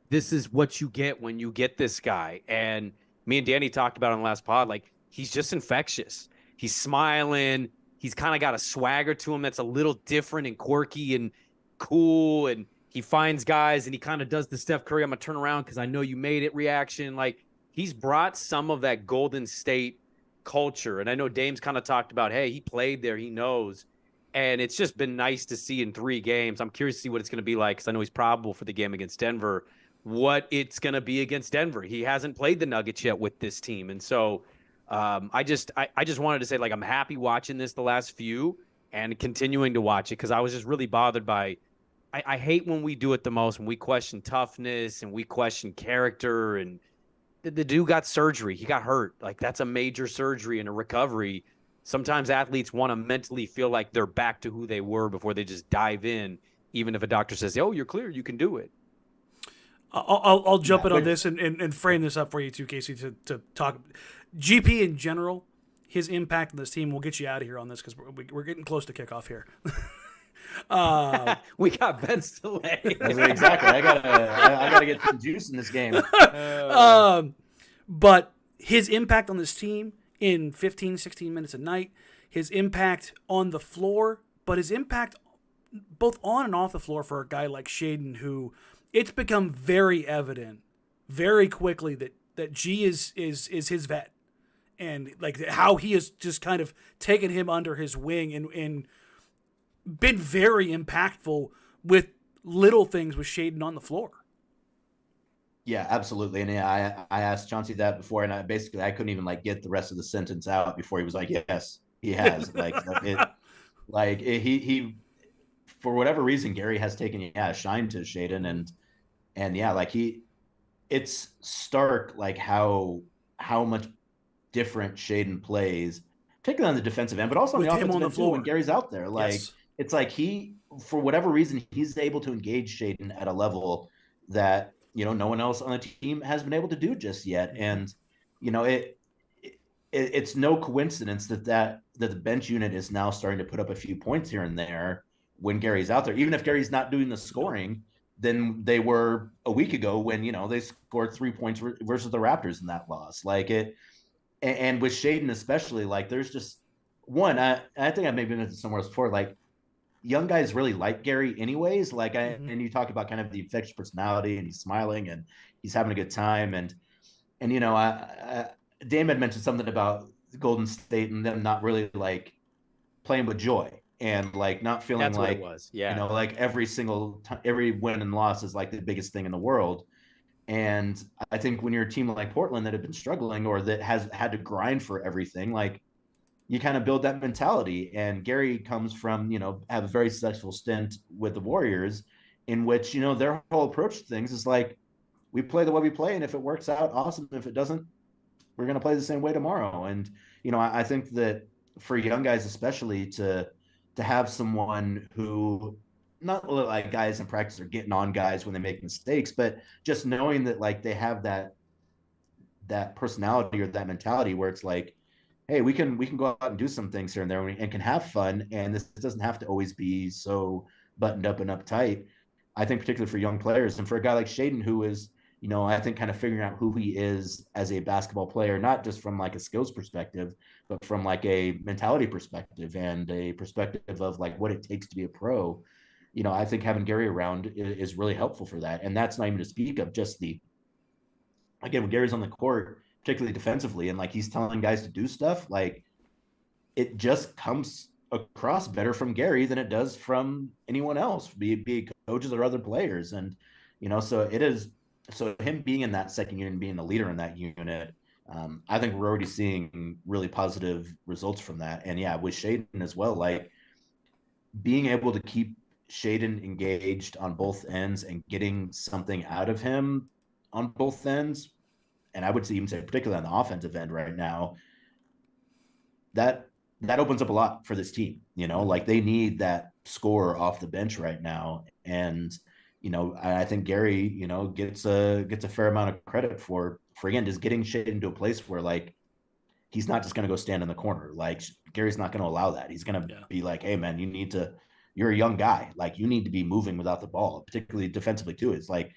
this is what you get when you get this guy. And me and Danny talked about it on the last pod. Like, he's just infectious. He's smiling. He's kind of got a swagger to him that's a little different and quirky and cool. And he finds guys and he kind of does the Steph Curry, I'm going to turn around because I know you made it reaction. Like, he's brought some of that Golden State culture. And I know Dame's kind of talked about, hey, he played there. He knows. And it's just been nice to see in 3 games. I'm curious to see what it's going to be like because I know he's probable for the game against Denver, what it's going to be against Denver. He hasn't played the Nuggets yet with this team. And so I just wanted to say, like, I'm happy watching this the last few and continuing to watch it because I was just really bothered by I hate when we do it the most, when we question toughness and we question character. And the dude got surgery. He got hurt. Like, that's a major surgery and a recovery. Sometimes athletes want to mentally feel like they're back to who they were before they just dive in, even if a doctor says, oh, you're clear, you can do it. I'll jump in on this and frame this up for you too, Casey, to talk. GP in general, his impact on this team, we'll get you out of here on this because we're getting close to kickoff here. We got Ben Stillay. Exactly. I gotta get some juice in this game. But his impact on this team in 15, 16 minutes a night, his impact on the floor, but his impact both on and off the floor for a guy like Shaden, who it's become very evident very quickly that G is his vet. and like how he has just kind of taken him under his wing and been very impactful with little things with Shaedon on the floor. Yeah, absolutely. And yeah, I asked Chauncey that before, and I couldn't even like get the rest of the sentence out before he was like, yes, he has. He for whatever reason, Gary has taken a shine to Shaedon, and yeah, like it's stark like how much different Shaedon plays, particularly on the defensive end, but also on With the him offensive on the end too floor. when Gary's out there. Like Yes. it's like he, for whatever reason, he's able to engage Shaedon at a level that no one else on the team has been able to do just yet. And it's no coincidence that the bench unit is now starting to put up a few points here and there when Gary's out there. Even if Gary's not doing the scoring, than they were a week ago when they scored 3 points versus the Raptors in that loss. Like it, and with Shaedon especially, like there's just one. I think I maybe mentioned somewhere else before. Like young guys really like Gary anyways. Like and you talk about kind of the infectious personality, and he's smiling and he's having a good time, and Dame had mentioned something about Golden State and them not really like playing with joy and like not feeling That's like what it was. Yeah. like every win and loss is like the biggest thing in the world. And I think when you're a team like Portland that have been struggling or that has had to grind for everything, like you kind of build that mentality. And Gary comes from, have a very successful stint with the Warriors in which, their whole approach to things is like, we play the way we play. And if it works out, awesome. If it doesn't, we're going to play the same way tomorrow. And, I think that for young guys, especially to have someone who, not like guys in practice are getting on guys when they make mistakes, but just knowing that like they have that personality or that mentality where it's like, hey, we can go out and do some things here and there and can have fun. And this doesn't have to always be so buttoned up and uptight. I think particularly for young players and for a guy like Shaedon, who is, I think kind of figuring out who he is as a basketball player, not just from like a skills perspective, but from like a mentality perspective and a perspective of like what it takes to be a pro. I think having Gary around is really helpful for that. And that's not even to speak of just again, when Gary's on the court, particularly defensively, and like he's telling guys to do stuff, like it just comes across better from Gary than it does from anyone else, be it coaches or other players. And, so him being in that second unit and being the leader in that unit, I think we're already seeing really positive results from that. And yeah, with Shaedon as well, like being able to keep Shaedon engaged on both ends and getting something out of him on both ends, and I would even say particularly on the offensive end right now, that opens up a lot for this team. Like they need that scorer off the bench right now. And, I think Gary, gets a fair amount of credit for again, just getting Shaedon to a place where like, he's not just going to go stand in the corner. Like Gary's not going to allow that. He's going to be like, hey man, you're a young guy. Like you need to be moving without the ball, particularly defensively too. It's like,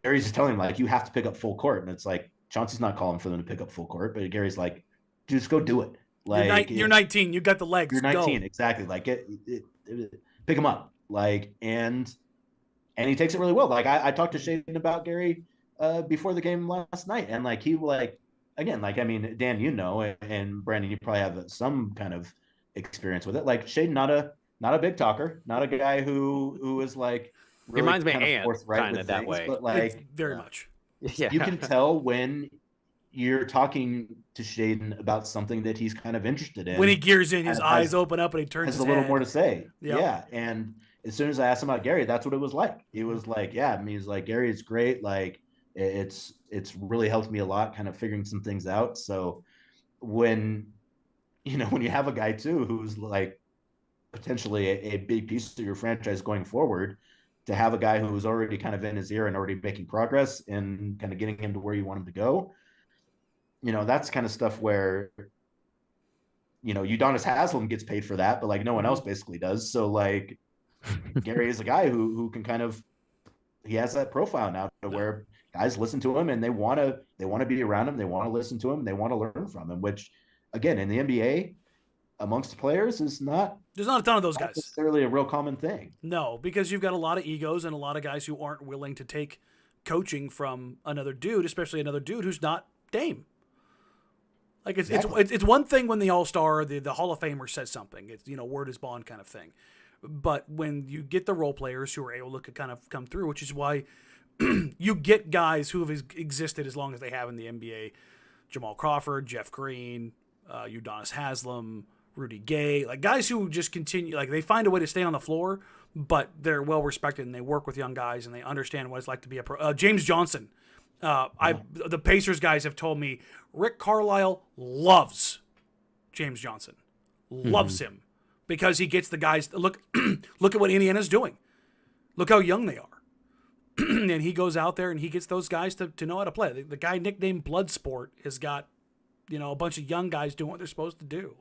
Gary's just telling him like, you have to pick up full court. And it's like, Chauncey's not calling for them to pick up full court, but Gary's like, just go do it. Like you're 19, you got the legs. You're 19, go. exactly. Like pick him up. Like, and he takes it really well. Like I talked to Shaedon about Gary before the game last night. And like, he again, like, I mean, Dan, and Brandon, you probably have some kind of experience with it. Like Shaedon, not a big talker, not a guy who is like, really reminds me of Ant, kind of that things, way. But like it's very much. Yeah. You can tell when you're talking to Shaedon about something that he's kind of interested in. When he gears in, his eyes open up and he turns his head. Has a little more to say. Yep. Yeah. And as soon as I asked him about Gary, that's what it was like. He was like, yeah, I mean, he's like, Gary is great. Like it's really helped me a lot kind of figuring some things out. So when you have a guy too, who's like potentially a big piece of your franchise going forward, to have a guy who was already kind of in his ear and already making progress and kind of getting him to where you want him to go, that's kind of stuff where, Udonis Haslem gets paid for that, but like no one else basically does. So like Gary is a guy who can kind of, he has that profile now to where guys listen to him and they want to be around him. They want to listen to him. They want to learn from him, which again, in the NBA amongst players there's not a ton of those guys. Necessarily a real common thing. No, because you've got a lot of egos and a lot of guys who aren't willing to take coaching from another dude, especially another dude who's not Dame. Like Exactly. it's one thing when the All-Star, the Hall of Famer says something. It's, word is bond kind of thing. But when you get the role players who are able to kind of come through, which is why you get guys who have existed as long as they have in the NBA, Jamal Crawford, Jeff Green, Udonis Haslem, Rudy Gay, like guys who just continue, like they find a way to stay on the floor, but they're well respected and they work with young guys and they understand what it's like to be a pro. James Johnson, the Pacers guys have told me Rick Carlisle loves James Johnson, loves him because he gets the guys. Look at what Indiana's doing. Look how young they are. And he goes out there and he gets those guys to know how to play. The guy nicknamed Bloodsport has got, a bunch of young guys doing what they're supposed to do.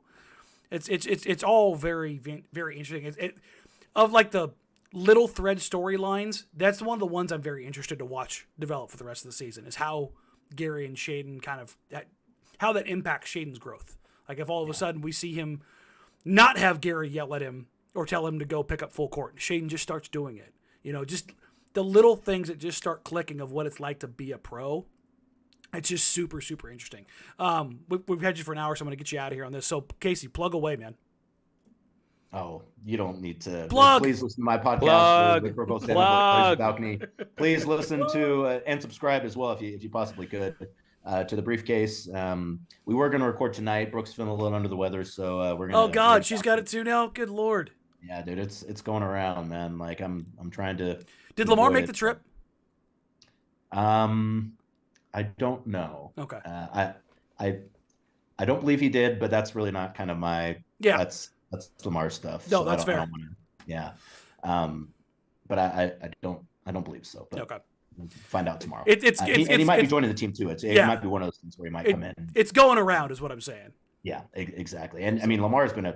It's all very, very interesting. Of like the little thread storylines, that's one of the ones I'm very interested to watch develop for the rest of the season, is how Gary and Shaden how that impacts Shaden's growth. Like if all of a sudden we see him not have Gary yell at him or tell him to go pick up full court, Shaden just starts doing it. Just the little things that just start clicking of what it's like to be a pro. It's just super, super interesting. We've had you for an hour, so I'm going to get you out of here on this. So, Casey, plug away, man. Oh, you don't need to. Plug. Please listen to my podcast. Plug. We're both standing on the balcony. Please listen to and subscribe as well if you possibly could to the briefcase. We were going to record tonight. Brooke's feeling a little under the weather, so we're going to. Oh God, she's got it too now. Good Lord. Yeah, dude, it's going around, man. Like I'm trying to. Did Lamar make the trip? I don't know. Okay. I don't believe he did, but that's really not kind of my. Yeah. That's Lamar's stuff. No, so that's I fair. don't wanna, yeah. But I don't believe so. But Okay. we'll find out tomorrow. He might be joining the team too. It might be one of those things where he might come in. It's going around, is what I'm saying. Yeah, exactly. And I mean, Lamar's been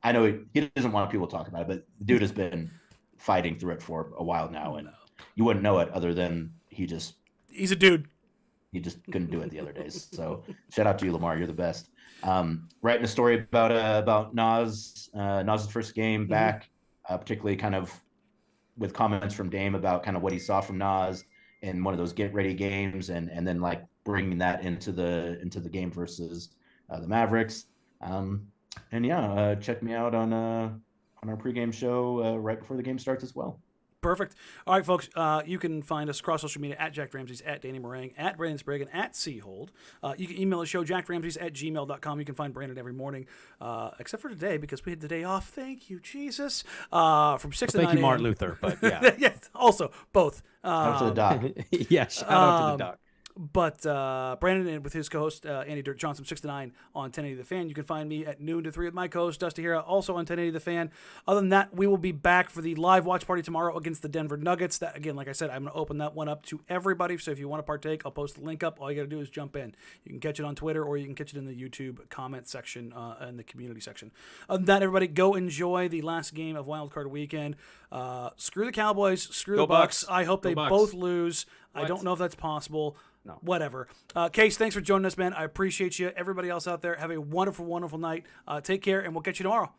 I know he doesn't want people to talk about it, but the dude has been fighting through it for a while now, and you wouldn't know it other than he's a dude. He just couldn't do it the other days. So shout out to you, Lamar. You're the best. Writing a story about Nas's first game back, particularly kind of with comments from Dame about kind of what he saw from Nas in one of those get ready games, and then like bringing that into the game versus the Mavericks. Check me out on our pregame show right before the game starts as well. Perfect. All right, folks. You can find us across social media at Jack Ramsays, at Danny Marang, at Brandon Sprague, and at Seahold. You can email the show, jackramsays@gmail.com. You can find Brandon every morning, except for today because we had the day off. Thank you, Jesus. From 6 to 9 Thank you, Martin a.m. Luther. But yeah. Yes, also, both. Out to the doc. Yeah, shout out to the doc. But Brandon and with his co-host Andy Dirt Johnson, 6 to 9 on 1080 The Fan. You can find me at noon to 3 with my co-host Dusty Hira, also on 1080 The Fan. Other than that, we will be back for the live watch party tomorrow against the Denver Nuggets. That, again, like I said, I'm going to open that one up to everybody. So if you want to partake, I'll post the link up. All you got to do is jump in. You can catch it on Twitter or you can catch it in the YouTube comment section and the community section. Other than that, everybody, go enjoy the last game of Wild Card Weekend. Screw the Cowboys. Screw the Bucks. I hope they both lose. I don't know if that's possible. No. Whatever. Case, thanks for joining us, man. I appreciate you. Everybody else out there, have a wonderful, wonderful night. Take care, and we'll catch you tomorrow.